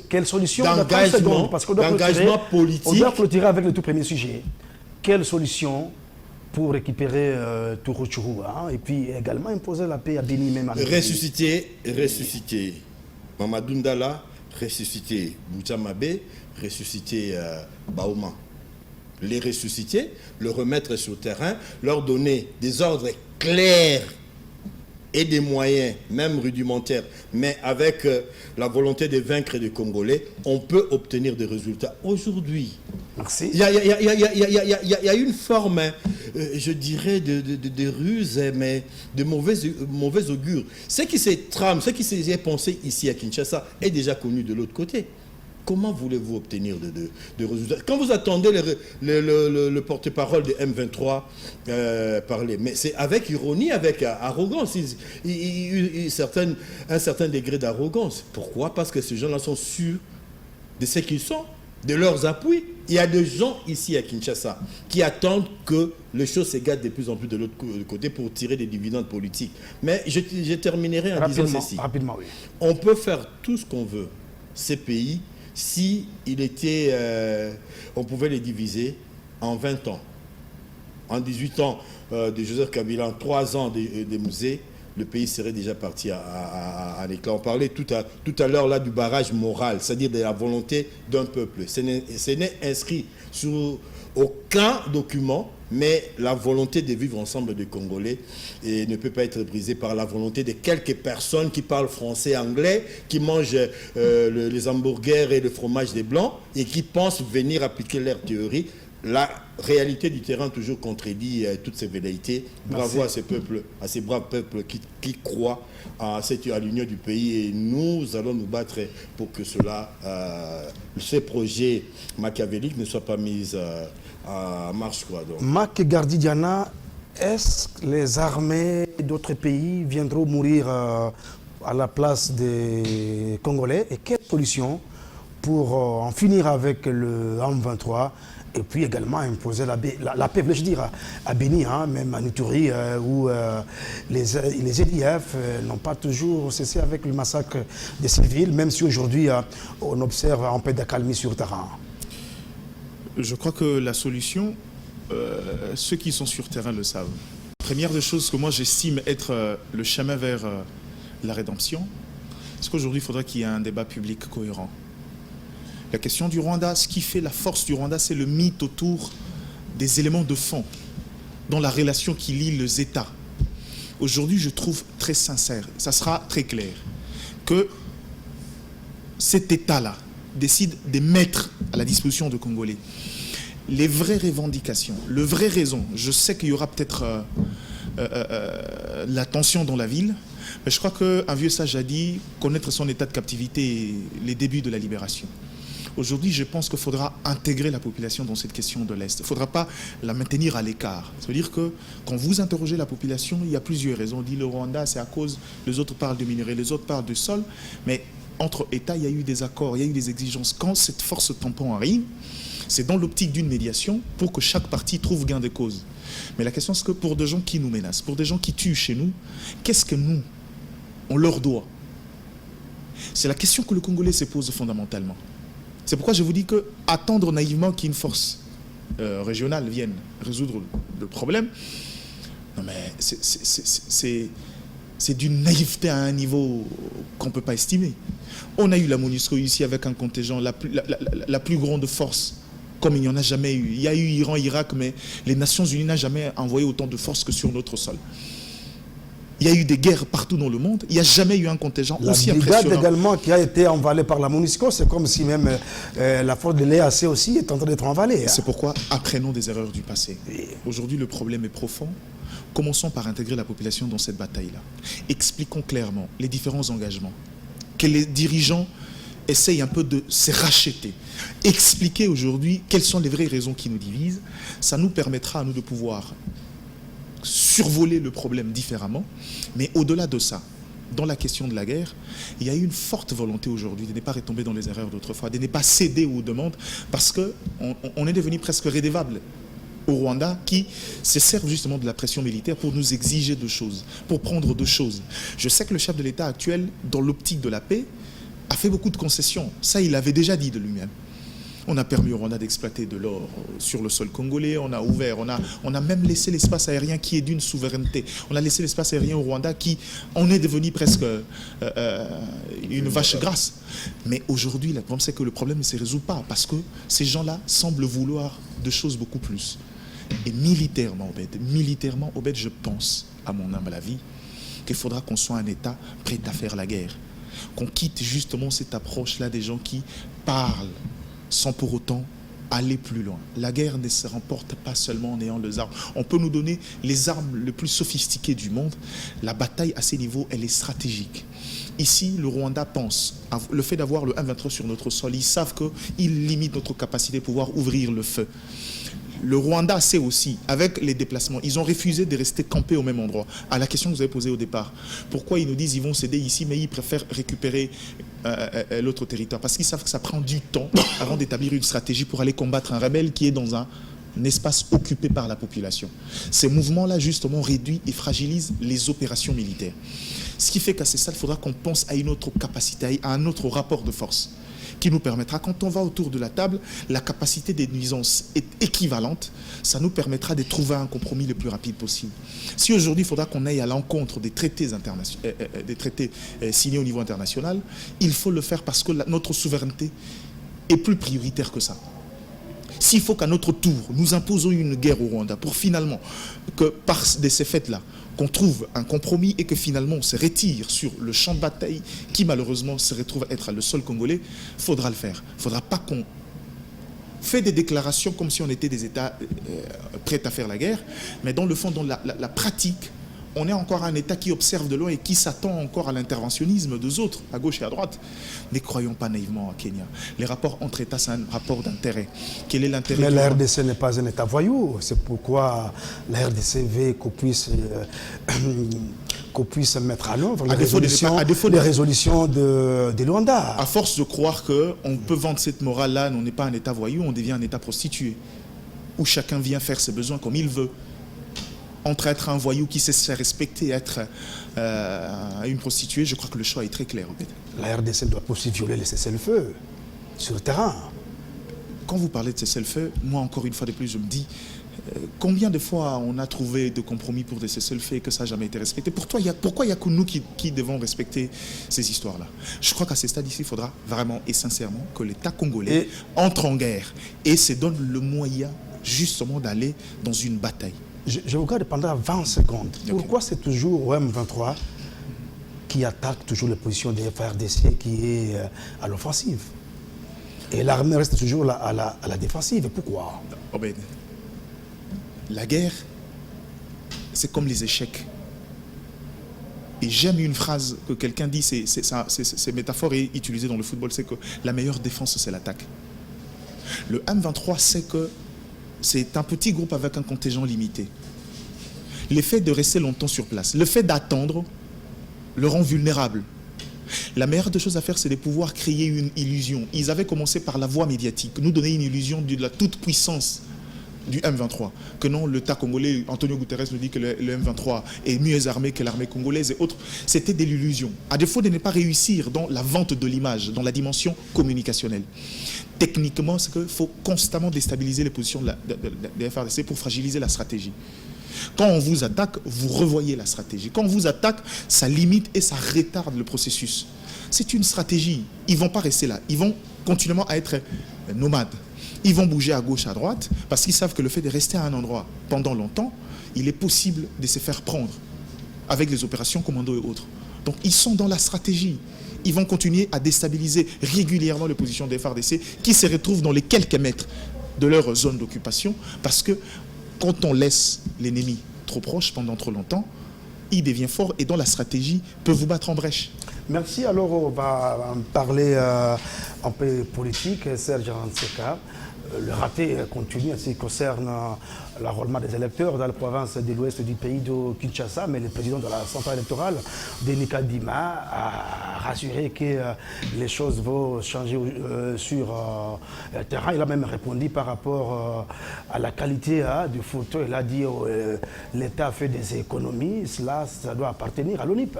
Speaker 1: d'engagement politique. On doit clôturer avec le tout premier sujet. Quelle solution pour récupérer Tourou et puis également imposer la paix à Béni même à
Speaker 2: ressusciter Mamadou Ndala, ressusciter Boutamabe, ressusciter Baouma. Les ressusciter, le remettre sur le terrain, leur donner des ordres clairs et des moyens, même rudimentaires, mais avec la volonté de vaincre les Congolais, on peut obtenir des résultats. Aujourd'hui, il y a une forme, je dirais, de ruse, mais de mauvais augure. Ce qui s'est tramé, ce qui s'est pensé ici à Kinshasa est déjà connu de l'autre côté. Comment voulez-vous obtenir de résultats? Quand vous attendez le porte-parole de M23 parler, mais c'est avec ironie, avec arrogance, un certain degré d'arrogance. Pourquoi? Parce que ces gens-là sont sûrs de ce qu'ils sont, de leurs appuis. Il y a des gens ici à Kinshasa qui attendent que les choses s'égarent de plus en plus de l'autre côté pour tirer des dividendes politiques. Mais je terminerai en disant ceci.
Speaker 1: Rapidement, oui.
Speaker 2: On peut faire tout ce qu'on veut. Ces pays, si on pouvait les diviser en 20 ans, en 18 ans de Joseph Kabila, en 3 ans de musée, le pays serait déjà parti à l'éclat. On parlait tout à l'heure là du barrage moral, c'est-à-dire de la volonté d'un peuple. Ce n'est inscrit sur aucun document, mais la volonté de vivre ensemble des Congolais ne peut pas être brisée par la volonté de quelques personnes qui parlent français, anglais, qui mangent les hamburgers et le fromage des Blancs et qui pensent venir appliquer leur théorie. La réalité du terrain toujours contredit toutes ces velléités. Bravo à ces peuples, à ces braves peuples qui croient à l'union du pays, et nous allons nous battre pour que ces projets machiavéliques ne soient pas mis en marche.
Speaker 1: Mac Gardidiana, est-ce que les armées d'autres pays viendront mourir à la place des Congolais, et quelle solution pour en finir avec le M23 et puis également imposer la paix, je dirais, à Béni, même à Nuturi, où les EDF n'ont pas toujours cessé avec le massacre des civils, même si aujourd'hui on observe un peu d'accalmie sur le terrain.
Speaker 3: Je crois que la solution, ceux qui sont sur terrain le savent. Première des choses que moi j'estime être le chemin vers la rédemption, c'est qu'aujourd'hui il faudrait qu'il y ait un débat public cohérent. La question du Rwanda, ce qui fait la force du Rwanda, c'est le mythe autour des éléments de fond dans la relation qui lie les États. Aujourd'hui, je trouve très sincère, ça sera très clair, que cet État-là décide de mettre à la disposition de Congolais les vraies revendications, le vrai raison. Je sais qu'il y aura peut-être la tension dans la ville, mais je crois qu'un vieux sage a dit connaître son état de captivité est les débuts de la libération. Aujourd'hui, je pense qu'il faudra intégrer la population dans cette question de l'Est. Il ne faudra pas la maintenir à l'écart. Ça veut dire que quand vous interrogez la population, il y a plusieurs raisons. On dit le Rwanda, c'est à cause, les autres parlent de minerais, les autres parlent de sol, mais entre États, il y a eu des accords, il y a eu des exigences. Quand cette force tampon arrive, c'est dans l'optique d'une médiation pour que chaque partie trouve gain de cause. Mais la question, c'est que pour des gens qui nous menacent, pour des gens qui tuent chez nous, qu'est-ce que nous, on leur doit? C'est la question que le Congolais se pose fondamentalement. C'est pourquoi je vous dis que attendre naïvement qu'une force régionale vienne résoudre le problème, non mais c'est d'une naïveté à un niveau qu'on ne peut pas estimer. On a eu la MONUSCO ici avec un contingent, la plus grande force, comme il n'y en a jamais eu. Il y a eu Iran, Irak, mais les Nations Unies n'ont jamais envoyé autant de forces que sur notre sol. Il y a eu des guerres partout dans le monde. Il n'y a jamais eu un contingent aussi impressionnant.
Speaker 1: La brigade également qui a été envalée par la MONUSCO, c'est comme si même la force de l'EAC aussi est en train d'être envalée.
Speaker 3: C'est pourquoi apprenons des erreurs du passé. Aujourd'hui, le problème est profond. Commençons par intégrer la population dans cette bataille-là. Expliquons clairement les différents engagements. Que les dirigeants essayent un peu de se racheter. Expliquer aujourd'hui quelles sont les vraies raisons qui nous divisent. Ça nous permettra à nous de pouvoir survoler le problème différemment. Mais au-delà de ça, dans la question de la guerre, il y a eu une forte volonté aujourd'hui de ne pas retomber dans les erreurs d'autrefois, de ne pas céder aux demandes, parce qu'on est devenu presque rédévable au Rwanda, qui se servent justement de la pression militaire pour nous exiger de choses, pour prendre de choses. Je sais que le chef de l'État actuel, dans l'optique de la paix, a fait beaucoup de concessions. Ça, il l'avait déjà dit de lui-même. On a permis au Rwanda d'exploiter de l'or sur le sol congolais, on a ouvert, on a même laissé l'espace aérien qui est d'une souveraineté. On a laissé l'espace aérien au Rwanda qui, on est devenu presque une vache grasse. Mais aujourd'hui, le problème, c'est que le problème ne se résout pas parce que ces gens-là semblent vouloir de choses beaucoup plus. Et militairement, Obed, je pense, à mon humble avis, qu'il faudra qu'on soit un État prêt à faire la guerre. Qu'on quitte justement cette approche-là des gens qui parlent sans pour autant aller plus loin. La guerre ne se remporte pas seulement en ayant les armes. On peut nous donner les armes les plus sophistiquées du monde. La bataille à ces niveaux, elle est stratégique. Ici, le Rwanda pense, le fait d'avoir le M23 sur notre sol, ils savent qu'ils limitent notre capacité de pouvoir ouvrir le feu. Le Rwanda sait aussi, avec les déplacements, ils ont refusé de rester campés au même endroit. À la question que vous avez posée au départ, pourquoi ils nous disent qu'ils vont céder ici, mais ils préfèrent récupérer l'autre territoire? Parce qu'ils savent que ça prend du temps avant d'établir une stratégie pour aller combattre un rebelle qui est dans un espace occupé par la population. Ces mouvements-là, justement, réduisent et fragilisent les opérations militaires. Ce qui fait qu'à ce stade, il faudra qu'on pense à une autre capacité, à un autre rapport de force, qui nous permettra, quand on va autour de la table, la capacité des nuisances est équivalente, ça nous permettra de trouver un compromis le plus rapide possible. Si aujourd'hui, il faudra qu'on aille à l'encontre des traités, signés au niveau international, il faut le faire parce que notre souveraineté est plus prioritaire que ça. S'il faut qu'à notre tour, nous imposons une guerre au Rwanda pour finalement, que par ces faits-là, qu'on trouve un compromis et que finalement on se retire sur le champ de bataille qui malheureusement se retrouve être le sol congolais, il faudra le faire. Il ne faudra pas qu'on fait des déclarations comme si on était des États prêts à faire la guerre, mais dans le fond, dans la pratique, on est encore un État qui observe de loin et qui s'attend encore à l'interventionnisme des autres, à gauche et à droite. Ne croyons pas naïvement à Kenya. Les rapports entre États, c'est un rapport d'intérêt. Quel est l'intérêt?
Speaker 1: Mais la RDC n'est pas un État voyou. C'est pourquoi la RDC veut qu'on puisse mettre à l'œuvre les résolutions de Luanda.
Speaker 3: À force de croire qu'on peut vendre cette morale-là, on n'est pas un État voyou, on devient un État prostitué, où chacun vient faire ses besoins comme il veut. Entre être un voyou qui sait se faire respecter et être une prostituée, je crois que le choix est très clair. En fait.
Speaker 1: La RDC ne doit pas aussi violer les cessez-le-feu sur le terrain.
Speaker 3: Quand vous parlez de cessez-le-feu, moi encore une fois de plus, je me dis combien de fois on a trouvé de compromis pour des cessez-le-feu et que ça n'a jamais été respecté? Pourquoi il n'y a que nous qui devons respecter ces histoires-là? Je crois qu'à ce stade ici, il faudra vraiment et sincèrement que l'État congolais entre en guerre et se donne le moyen justement d'aller dans une bataille.
Speaker 1: Je vous garde pendant 20 secondes. Okay. Pourquoi c'est toujours M23 qui attaque toujours les positions des FARDC qui est à l'offensive? Et l'armée reste toujours à la défensive. Pourquoi?
Speaker 3: Obed, la guerre, c'est comme les échecs. Et j'aime une phrase que quelqu'un dit, c'est métaphore et utilisée dans le football, c'est que la meilleure défense, c'est l'attaque. Le M23 sait que c'est un petit groupe avec un contingent limité. Le fait de rester longtemps sur place, le fait d'attendre, le rend vulnérable. La meilleure des choses à faire, c'est de pouvoir créer une illusion. Ils avaient commencé par la voie médiatique, nous donner une illusion de la toute-puissance du M23. Que non, l'État congolais, Antonio Guterres nous dit que le M23 est mieux armé que l'armée congolaise et autres. C'était de l'illusion. À défaut de ne pas réussir dans la vente de l'image, dans la dimension communicationnelle. Techniquement, c'est qu'il faut constamment déstabiliser les positions des FARDC pour fragiliser la stratégie. Quand on vous attaque, vous revoyez la stratégie. Quand on vous attaque, ça limite et ça retarde le processus. C'est une stratégie. Ils ne vont pas rester là. Ils vont continuellement être nomades. Ils vont bouger à gauche, à droite, parce qu'ils savent que le fait de rester à un endroit pendant longtemps, il est possible de se faire prendre. avec les opérations commando et autres. Donc ils sont dans la stratégie. Ils vont continuer à déstabiliser régulièrement les positions des FARDC qui se retrouvent dans les quelques mètres de leur zone d'occupation, parce que quand on laisse l'ennemi trop proche pendant trop longtemps, il devient fort et dans la stratégie peut vous battre en brèche.
Speaker 1: Merci. Alors, on va en parler un peu politique. Serge Anseka, le raté continue en ce qui concerne l'enrôlement des électeurs dans la province de l'ouest du pays de Kinshasa, mais le président de la centrale électorale, Denis Kadima, a rassuré que les choses vont changer sur le terrain. Il a même répondu par rapport à la qualité du photo. Il a dit l'État fait des économies, ça doit appartenir à l'ONIP.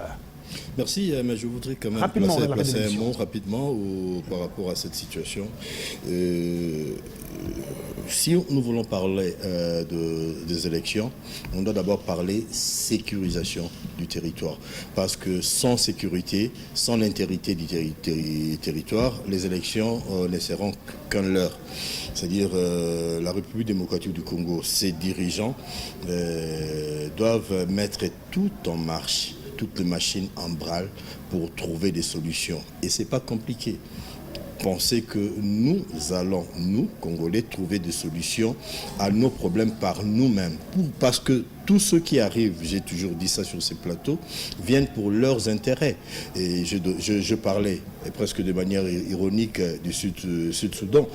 Speaker 2: Merci, mais je voudrais quand même placer un mot rapidement par rapport à cette situation. Si nous voulons parler des élections, on doit d'abord parler sécurisation du territoire. Parce que sans sécurité, sans l'intégrité du territoire, les élections ne seront qu'un leurre. C'est-à-dire la République démocratique du Congo, ses dirigeants doivent mettre tout en marche, toutes les machines en branle pour trouver des solutions. Et ce n'est pas compliqué. Pensez que nous allons, nous, Congolais, trouver des solutions à nos problèmes par nous-mêmes. Parce que tous ceux qui arrivent, j'ai toujours dit ça sur ces plateaux, viennent pour leurs intérêts. Et je parlais presque de manière ironique du Sud-Soudan,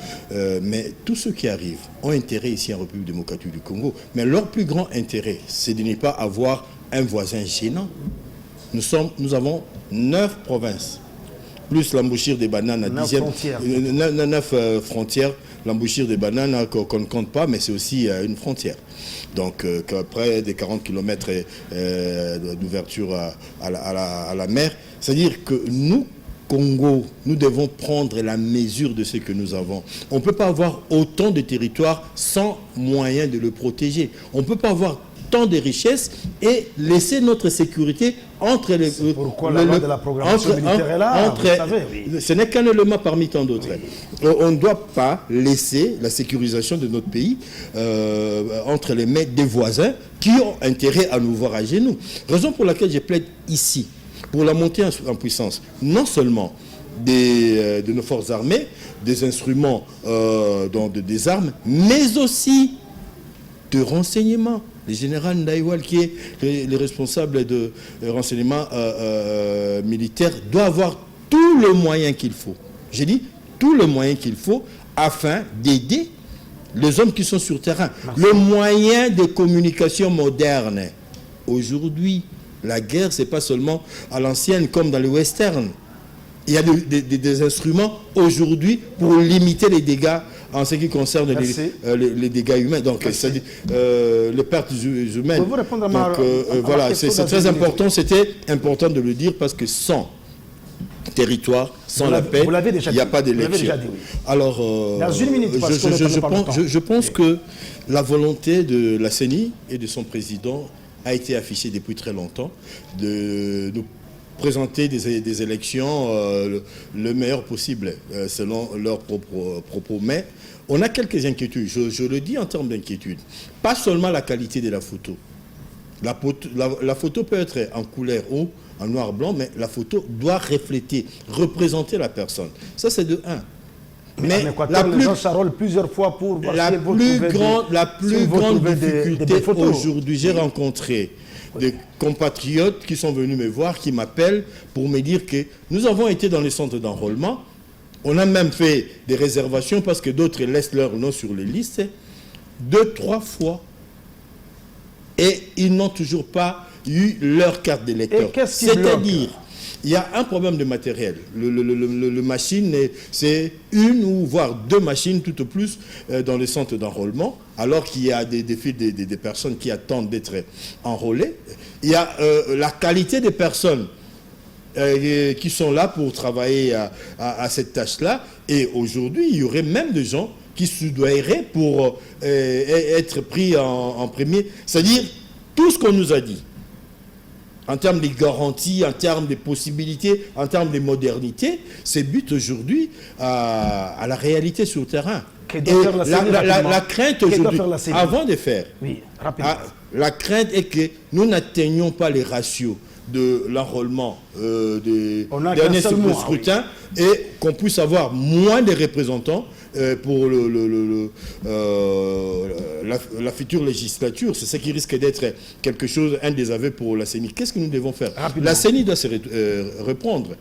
Speaker 2: mais tous ceux qui arrivent ont intérêt ici en République démocratique du Congo. Mais leur plus grand intérêt, c'est de ne pas avoir un voisin gênant. Nous avons 9 provinces, plus l'embouchure des bananes à 9 frontières, l'embouchure des bananes qu'on ne compte pas, mais c'est aussi une frontière. Donc, près des 40 km d'ouverture à la mer. C'est-à-dire que nous, Congo, nous devons prendre la mesure de ce que nous avons. On ne peut pas avoir autant de territoires sans moyen de le protéger. On ne peut pas avoir tant de richesses et laisser notre sécurité entre les...
Speaker 1: Pourquoi la loi de la programmation militaire est là, vous savez, oui.
Speaker 2: Ce n'est qu'un élément parmi tant d'autres. Oui. On ne doit pas laisser la sécurisation de notre pays entre les mains des voisins qui ont intérêt à nous voir à genoux. Raison pour laquelle je plaide ici pour la montée en puissance, non seulement de nos forces armées, des instruments des armes, mais aussi de renseignements. Le général Ndaïwal, qui est le responsable de renseignement militaire, doit avoir tout le moyen qu'il faut. J'ai dit tout le moyen qu'il faut afin d'aider les hommes qui sont sur terrain. Merci. Le moyen de communication moderne. Aujourd'hui, la guerre, ce n'est pas seulement à l'ancienne comme dans le western. Il y a des instruments aujourd'hui pour limiter les dégâts en ce qui concerne les dégâts humains, donc les pertes humaines.
Speaker 1: Vous répondre à
Speaker 2: voilà, c'est très important, c'était important de le dire parce que sans territoire, sans la paix, il n'y a pas d'élection. Alors, je pense que la volonté de la CENI et de son président a été affichée depuis très longtemps de présenter des élections le meilleur possible, selon leurs propos. Mais on a quelques inquiétudes, je le dis en termes d'inquiétude. Pas seulement la qualité de la photo. La photo peut être en couleur ou en noir-blanc, mais la photo doit refléter, représenter la personne. Ça, c'est de 1.
Speaker 1: Mais les gens s'enrôlent plusieurs fois pour voir
Speaker 2: la plus grande difficulté aujourd'hui, j'ai rencontré des compatriotes qui sont venus me voir, qui m'appellent pour me dire que nous avons été dans les centres d'enrôlement, on a même fait des réservations parce que d'autres laissent leur nom sur les listes, 2-3 fois, et ils n'ont toujours pas eu leur carte d'électeur. C'est-à-dire, il y a un problème de matériel. Le machine, c'est une ou voire 2 machines tout au plus dans les centres d'enrôlement, alors qu'il y a des personnes qui attendent d'être enrôlées. Il y a la qualité des personnes qui sont là pour travailler à cette tâche-là. Et aujourd'hui, il y aurait même des gens qui se doiveraient pour être pris en premier. C'est-à-dire, tout ce qu'on nous a dit, en termes de garanties, en termes de possibilités, en termes de modernité, c'est but aujourd'hui à la réalité sur le terrain.
Speaker 1: Que doit faire la CENI
Speaker 2: la crainte
Speaker 1: Que doit
Speaker 2: aujourd'hui,
Speaker 1: faire la CENI
Speaker 2: avant de faire,
Speaker 1: Oui, rapidement.
Speaker 2: la crainte est que nous n'atteignions pas les ratios de l'enrôlement des
Speaker 1: On a
Speaker 2: derniers
Speaker 1: qu'un seul mois,
Speaker 2: scrutins et qu'on puisse avoir moins de représentants pour la future législature. C'est ça qui risque d'être quelque chose, un désaveu pour la CENI. Qu'est-ce que nous devons faire?
Speaker 1: Rapidement.
Speaker 2: La CENI doit se reprendre.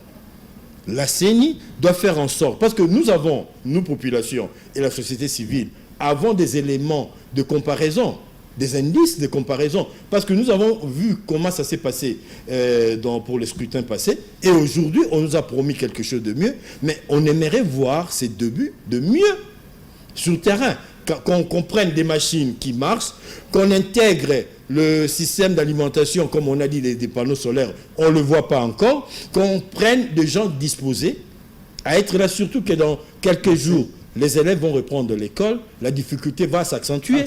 Speaker 2: La CENI doit faire en sorte, parce que nous avons, nous populations et la société civile, avons des éléments de comparaison, des indices de comparaison, parce que nous avons vu comment ça s'est passé pour le scrutin passé, et aujourd'hui on nous a promis quelque chose de mieux, mais on aimerait voir ces débuts de mieux sur le terrain, qu'on comprenne des machines qui marchent, qu'on intègre le système d'alimentation, comme on a dit, des panneaux solaires, on ne le voit pas encore, qu'on prenne des gens disposés à être là, surtout que dans quelques jours, les élèves vont reprendre l'école, la difficulté va s'accentuer.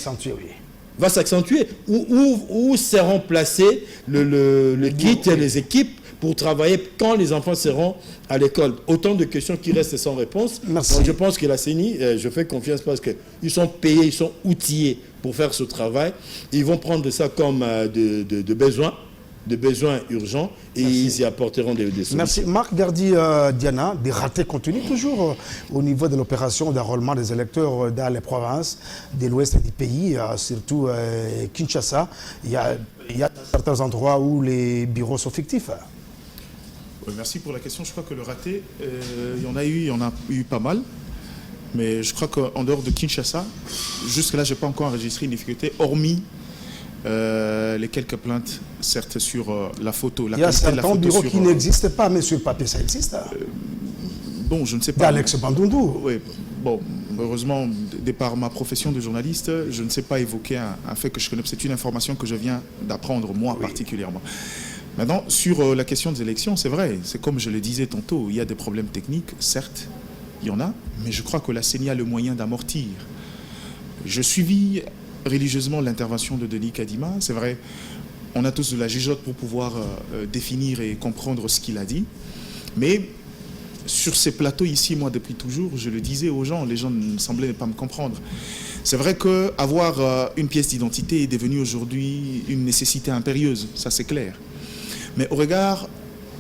Speaker 2: Va s'accentuer. Où seront placés le kit et les équipes pour travailler quand les enfants seront à l'école? Autant de questions qui restent sans réponse.
Speaker 1: Merci.
Speaker 2: Donc je pense que la CENI, je fais confiance parce qu'ils sont payés, ils sont outillés pour faire ce travail. Ils vont prendre ça comme de besoins urgents et ils y apporteront des solutions.
Speaker 1: Merci. Marc Gardi, Diana, des ratés continuent toujours au niveau de l'opération d'enrôlement des électeurs dans les provinces de l'ouest du pays, surtout Kinshasa. Il y a certains endroits où les bureaux sont fictifs.
Speaker 3: Oui, merci pour la question. Je crois que le raté, il y en a eu pas mal. Mais je crois qu'en dehors de Kinshasa, jusque-là, je n'ai pas encore enregistré une difficulté, hormis les quelques plaintes, certes, sur la photo.
Speaker 1: Il y a certains bureaux qui n'existent pas, mais sur le papier, ça existe.
Speaker 3: Bon, je ne sais pas.
Speaker 1: D'Alex Bandundu.
Speaker 3: Oui, bon, heureusement, de par ma profession de journaliste, je ne sais pas évoquer un fait que je connais. C'est une information que je viens d'apprendre, moi particulièrement. Maintenant, sur la question des élections, c'est vrai, c'est comme je le disais tantôt, il y a des problèmes techniques, certes, il y en a, mais je crois que la CENI a le moyen d'amortir. Je suivis religieusement l'intervention de Denis Kadima, c'est vrai, on a tous de la jugeote pour pouvoir définir et comprendre ce qu'il a dit, mais sur ces plateaux ici, moi, depuis toujours, je le disais aux gens, les gens ne semblaient pas me comprendre. C'est vrai qu'avoir une pièce d'identité est devenu aujourd'hui une nécessité impérieuse, ça c'est clair. Mais au regard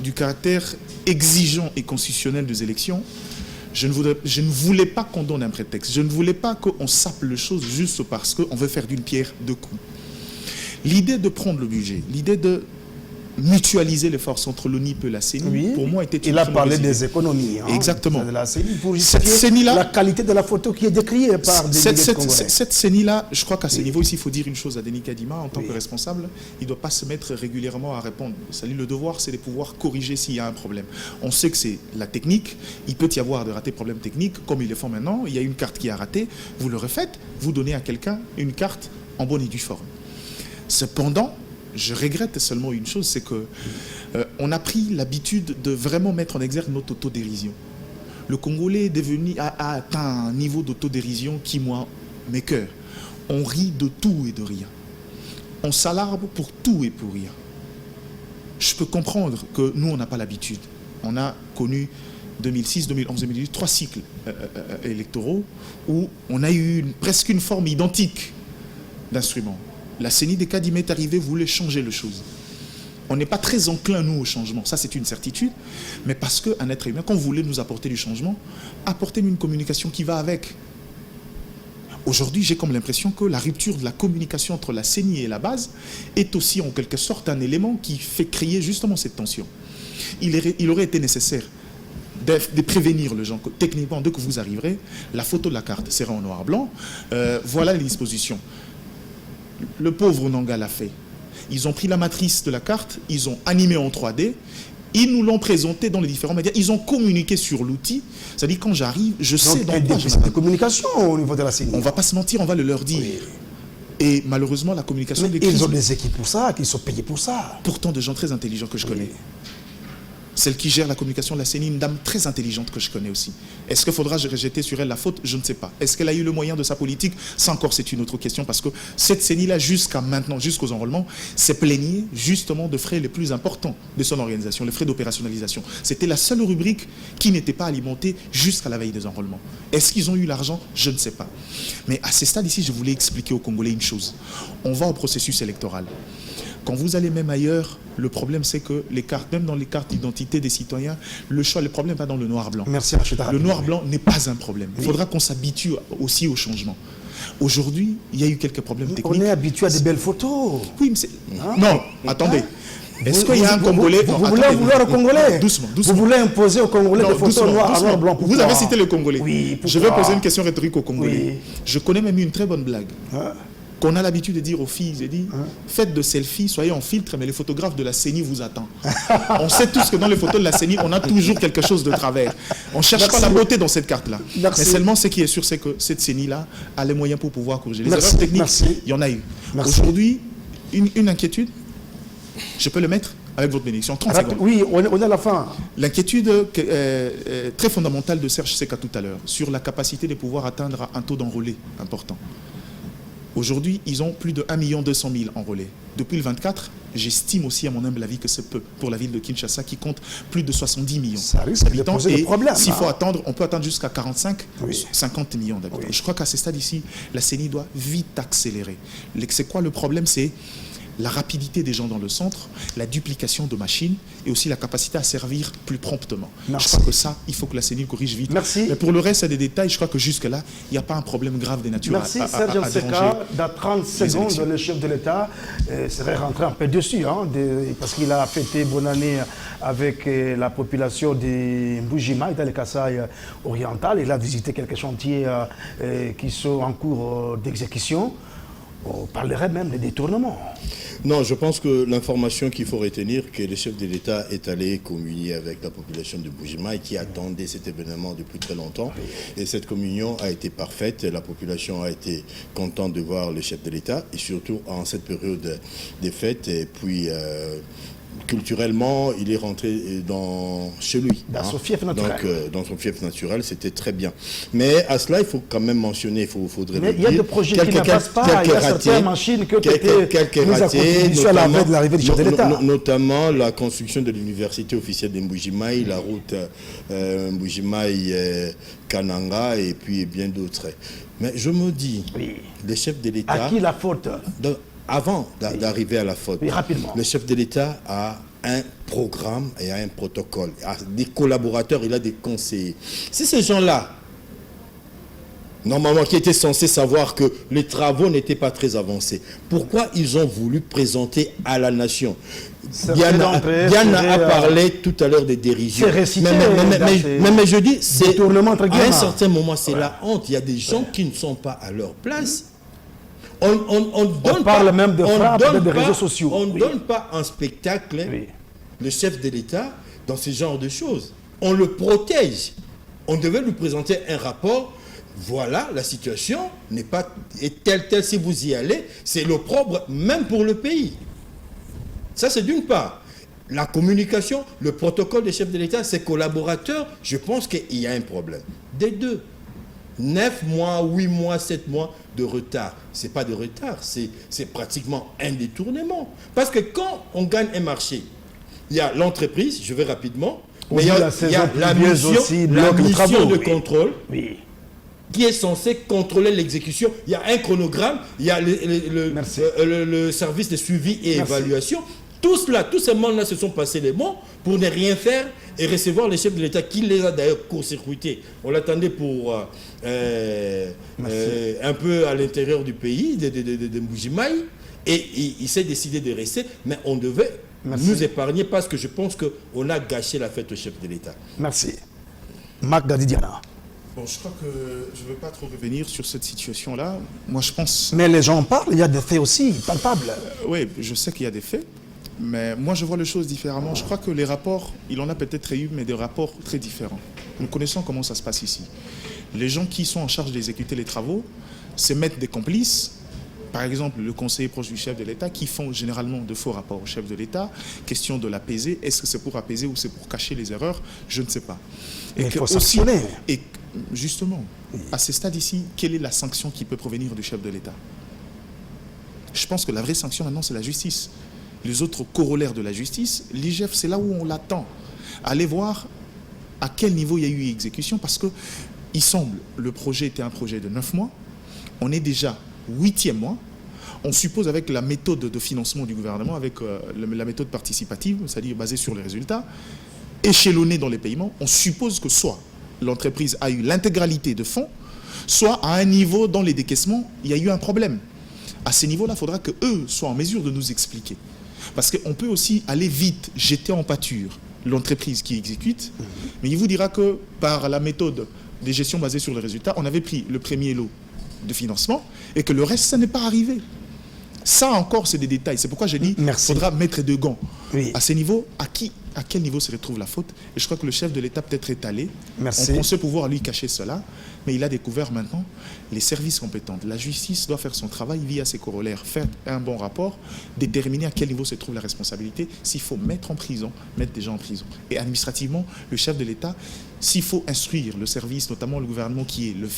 Speaker 3: du caractère exigeant et constitutionnel des élections, je ne voulais pas qu'on donne un prétexte. Je ne voulais pas qu'on sape les choses juste parce qu'on veut faire d'une pierre deux coups. L'idée de prendre le budget, l'idée de mutualiser les forces entre l'ONIP et la CENI, pour moi, était une...
Speaker 1: Il a parlé des économies.
Speaker 3: Exactement.
Speaker 1: De la CENI pour justifier la qualité de la photo qui est décriée par des Congolais.
Speaker 3: Cette CENI-là, je crois qu'à ce niveau ici, il faut dire une chose à Denis Kadima, en tant que responsable, il ne doit pas se mettre régulièrement à répondre. Le devoir, c'est de pouvoir corriger s'il y a un problème. On sait que c'est la technique, il peut y avoir de ratés problèmes techniques, comme ils le font maintenant, il y a une carte qui a raté, vous le refaites, vous donnez à quelqu'un une carte en bonne et due forme. Cependant, je regrette seulement une chose, c'est que on a pris l'habitude de vraiment mettre en exergue notre autodérision. Le Congolais est devenu, a atteint un niveau d'autodérision qui, moi, m'écoeure. On rit de tout et de rien. On s'alarme pour tout et pour rien. Je peux comprendre que nous, on n'a pas l'habitude. On a connu 2006, 2011, 2018, 3 cycles électoraux où on a eu presque une forme identique d'instrument. La CENI des Kadima est arrivée, voulait changer les choses. On n'est pas très enclin, nous, au changement. Ça, c'est une certitude. Mais parce qu'un être humain, quand vous voulez nous apporter du changement, apportez-nous une communication qui va avec. Aujourd'hui, j'ai comme l'impression que la rupture de la communication entre la CENI et la base est aussi, en quelque sorte, un élément qui fait créer justement cette tension. Il aurait été nécessaire de prévenir les gens que, techniquement, dès que vous arriverez, la photo de la carte sera en noir-blanc. Voilà les dispositions. Le pauvre Nanga l'a fait. Ils ont pris la matrice de la carte, ils ont animé en 3D, ils nous l'ont présenté dans les différents médias, ils ont communiqué sur l'outil. C'est-à-dire quand j'arrive, je sais dans quoi je m'attends.
Speaker 1: De communication au niveau de la CENI.
Speaker 3: On ne va pas se mentir, on va le leur dire. Oui. Et malheureusement, la communication...
Speaker 1: Mais ils ont des équipes pour ça, qui sont payés pour ça.
Speaker 3: Pourtant, de gens très intelligents que je connais. celle qui gère la communication de la CENI, une dame très intelligente que je connais aussi. Est-ce qu'il faudra rejeter sur elle la faute? Je ne sais pas. Est-ce qu'elle a eu le moyen de sa politique? Ça encore, c'est une autre question, parce que cette CENI-là, jusqu'à maintenant, jusqu'aux enrôlements, s'est plaignée justement de frais les plus importants de son organisation, les frais d'opérationnalisation. C'était la seule rubrique qui n'était pas alimentée jusqu'à la veille des enrôlements. Est-ce qu'ils ont eu l'argent? Je ne sais pas. Mais à ce stade ici, je voulais expliquer aux Congolais une chose. On va au processus électoral. Quand vous allez même ailleurs, le problème c'est que les cartes, même dans les cartes d'identité des citoyens, le problème va dans le noir-blanc.
Speaker 1: Merci, Rachida.
Speaker 3: Le noir-blanc n'est pas un problème. Il faudra qu'on s'habitue aussi au changement. Aujourd'hui, il y a eu quelques problèmes techniques.
Speaker 1: On est habitué à des belles photos.
Speaker 3: Oui, mais c'est... Non, attendez. Est-ce qu'il y a un Congolais...
Speaker 1: Vous voulez vouloir aux Congolais?
Speaker 3: Doucement.
Speaker 1: Vous voulez imposer aux Congolais des photos noir, blanc.
Speaker 3: Vous avez cité le Congolais.
Speaker 1: Oui,
Speaker 3: je vais poser une question rhétorique aux Congolais.
Speaker 1: Oui.
Speaker 3: Je connais même une très bonne blague. Qu'on a l'habitude de dire aux filles, j'ai dit, faites de selfies, soyez en filtre, mais les photographes de la CENI vous attendent. On sait tous que dans les photos de la CENI, on a toujours quelque chose de travers. On ne cherche pas la beauté dans cette carte-là. Mais seulement ce qui est sûr, c'est que cette CENI-là a les moyens pour pouvoir corriger. Les erreurs techniques, il y en a eu. Aujourd'hui, une inquiétude, je peux le mettre avec votre bénédiction, 30 secondes.
Speaker 1: Oui, on est à la fin.
Speaker 3: L'inquiétude très fondamentale de Serge Seka tout à l'heure, sur la capacité de pouvoir atteindre un taux d'enrôlés important. Aujourd'hui, ils ont plus de 1 200 000 enrôlés. Depuis le 24, j'estime aussi à mon humble avis que c'est peu pour la ville de Kinshasa qui compte plus de 70 millions d'habitants. Et s'il faut attendre, on peut attendre jusqu'à 45, 50 millions d'habitants. Et je crois qu'à ce stade ici, la CENI doit vite accélérer. C'est quoi le problème? C'est la rapidité des gens dans le centre, la duplication de machines et aussi la capacité à servir plus promptement. Je crois que ça, il faut que la CENI corrige vite.
Speaker 1: Merci.
Speaker 3: Mais pour le reste, il y a des détails. Je crois que jusque-là, il n'y a pas un problème grave des natures.
Speaker 1: Merci Serge Seka. Dans 30 secondes, le chef de l'État serait rentré un peu dessus, parce qu'il a fêté bonne année avec la population de Mbuji-Mayi dans le Kasaï oriental. Il a visité quelques chantiers qui sont en cours d'exécution. On parlerait même de détournement.
Speaker 2: Non, je pense que l'information qu'il faut retenir, que le chef de l'État est allé communier avec la population de Mbuji-Mayi qui attendait cet événement depuis très longtemps. Et cette communion a été parfaite. La population a été contente de voir le chef de l'État, et surtout en cette période des fêtes. Et puis, culturellement, il est rentré chez lui.
Speaker 1: Dans son fief naturel.
Speaker 2: Donc, dans son fief naturel, c'était très bien. Mais à cela, il faut quand même mentionner, faudrait le dire.
Speaker 1: Il y a des projets qui ne passent pas, il y a certaines machines qui ont été mises à contribution à la veille de l'arrivée du chef de l'État.
Speaker 2: Notamment la construction de l'université officielle de Mbuji-Mayi, la route Mbuji-Mayi-Kananga et puis bien d'autres. Mais je me dis, le chef de l'État...
Speaker 1: À qui la faute?
Speaker 2: Avant d'arriver à la faute,
Speaker 1: le
Speaker 2: chef de l'État a un programme et a un protocole. Il a des collaborateurs, il a des conseillers. Si ces gens-là, normalement, qui étaient censés savoir que les travaux n'étaient pas très avancés, pourquoi ils ont voulu présenter à la nation? Diana a parlé tout à l'heure des dérisions. Mais je dis, à un certain moment, c'est la honte. Il y a des gens qui ne sont pas à leur place. On
Speaker 1: parle même de frappe des réseaux sociaux.
Speaker 2: On ne donne pas un spectacle, le chef de l'État, dans ce genre de choses. On le protège. On devait lui présenter un rapport. Voilà, la situation n'est pas telle. Si vous y allez, c'est l'opprobre même pour le pays. Ça, c'est d'une part. La communication, le protocole des chefs de l'État, ses collaborateurs, je pense qu'il y a un problème. Des deux. 9 mois, 8 mois, 7 mois de retard. Ce n'est pas de retard, c'est pratiquement un détournement. Parce que quand on gagne un marché, il y a l'entreprise, je vais rapidement, mais il y a la mission de contrôle qui est censée contrôler l'exécution. Il y a un chronogramme, il y a le service de suivi et évaluation. Tous ces membres-là se sont passés les mots pour ne rien faire et recevoir les chefs de l'État qui les a d'ailleurs court-circuités. On l'attendait pour un peu à l'intérieur du pays, de Mbuji-Mayi, et il s'est décidé de rester, mais on devait nous épargner parce que je pense qu'on a gâché la fête au chef de l'État.
Speaker 1: Merci. Marc Dadidiana.
Speaker 3: Bon, je crois que je ne veux pas trop revenir sur cette situation-là. Moi, je pense...
Speaker 1: Mais les gens en parlent, il y a des faits aussi, palpables.
Speaker 3: Oui, je sais qu'il y a des faits. Mais moi, je vois les choses différemment. Je crois que les rapports, il en a peut-être eu, mais des rapports très différents. Nous connaissons comment ça se passe ici. Les gens qui sont en charge d'exécuter les travaux se mettent des complices par exemple, le conseiller proche du chef de l'État, qui font généralement de faux rapports au chef de l'État. Question de l'apaiser. Est-ce que c'est pour apaiser ou c'est pour cacher les erreurs? Je ne sais pas.
Speaker 1: Et il faut sanctionner.
Speaker 3: Et justement, à ce stade ici, quelle est la sanction qui peut provenir du chef de l'État? Je pense que la vraie sanction maintenant, c'est la justice. Les autres corollaires de la justice, l'IGF, c'est là où on l'attend. Allez voir à quel niveau il y a eu exécution, parce que il semble, le projet était un projet de 9 mois, on est déjà 8e mois, on suppose avec la méthode de financement du gouvernement, avec la méthode participative, c'est-à-dire basée sur les résultats, échelonnée dans les paiements, on suppose que soit l'entreprise a eu l'intégralité de fonds, soit à un niveau dans les décaissements, il y a eu un problème. À ce niveau-là, il faudra qu'eux soient en mesure de nous expliquer. Parce qu'on peut aussi aller vite, jeter en pâture l'entreprise qui exécute, mais il vous dira que par la méthode des gestions basées sur les résultats, on avait pris le premier lot de financement et que le reste, ça n'est pas arrivé. Ça encore, c'est des détails. C'est pourquoi j'ai dit qu'il faudra mettre de gants. Oui. À ce niveau, à quel niveau se retrouve la faute? Et je crois que le chef de l'État peut-être est allé. On pensait pouvoir lui cacher cela, mais il a découvert maintenant les services compétents. La justice doit faire son travail via ses corollaires, faire un bon rapport, déterminer à quel niveau se trouve la responsabilité, s'il faut mettre en prison, mettre des gens en prison. Et administrativement, le chef de l'État, s'il faut instruire le service, notamment le gouvernement qui est le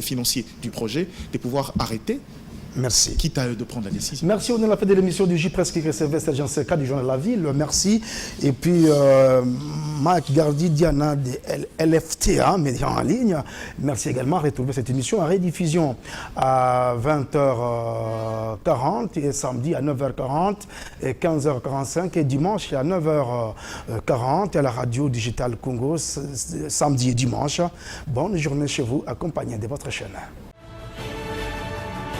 Speaker 3: financier du projet, de pouvoir arrêter.
Speaker 1: Merci.
Speaker 3: Quitte à eux de prendre la décision.
Speaker 1: Merci. On est à la fin de l'émission du J-Presse qui recevait Sergent Seka du Journal La Ville. Merci. Et puis, Mike Gardi Diana de LFTA, médias en ligne. Merci également. Retrouvez cette émission en rediffusion à 20h40 et samedi à 9h40 et 15h45 et dimanche à 9h40 à la radio digitale Congo samedi et dimanche. Bonne journée chez vous, accompagné de votre chaîne.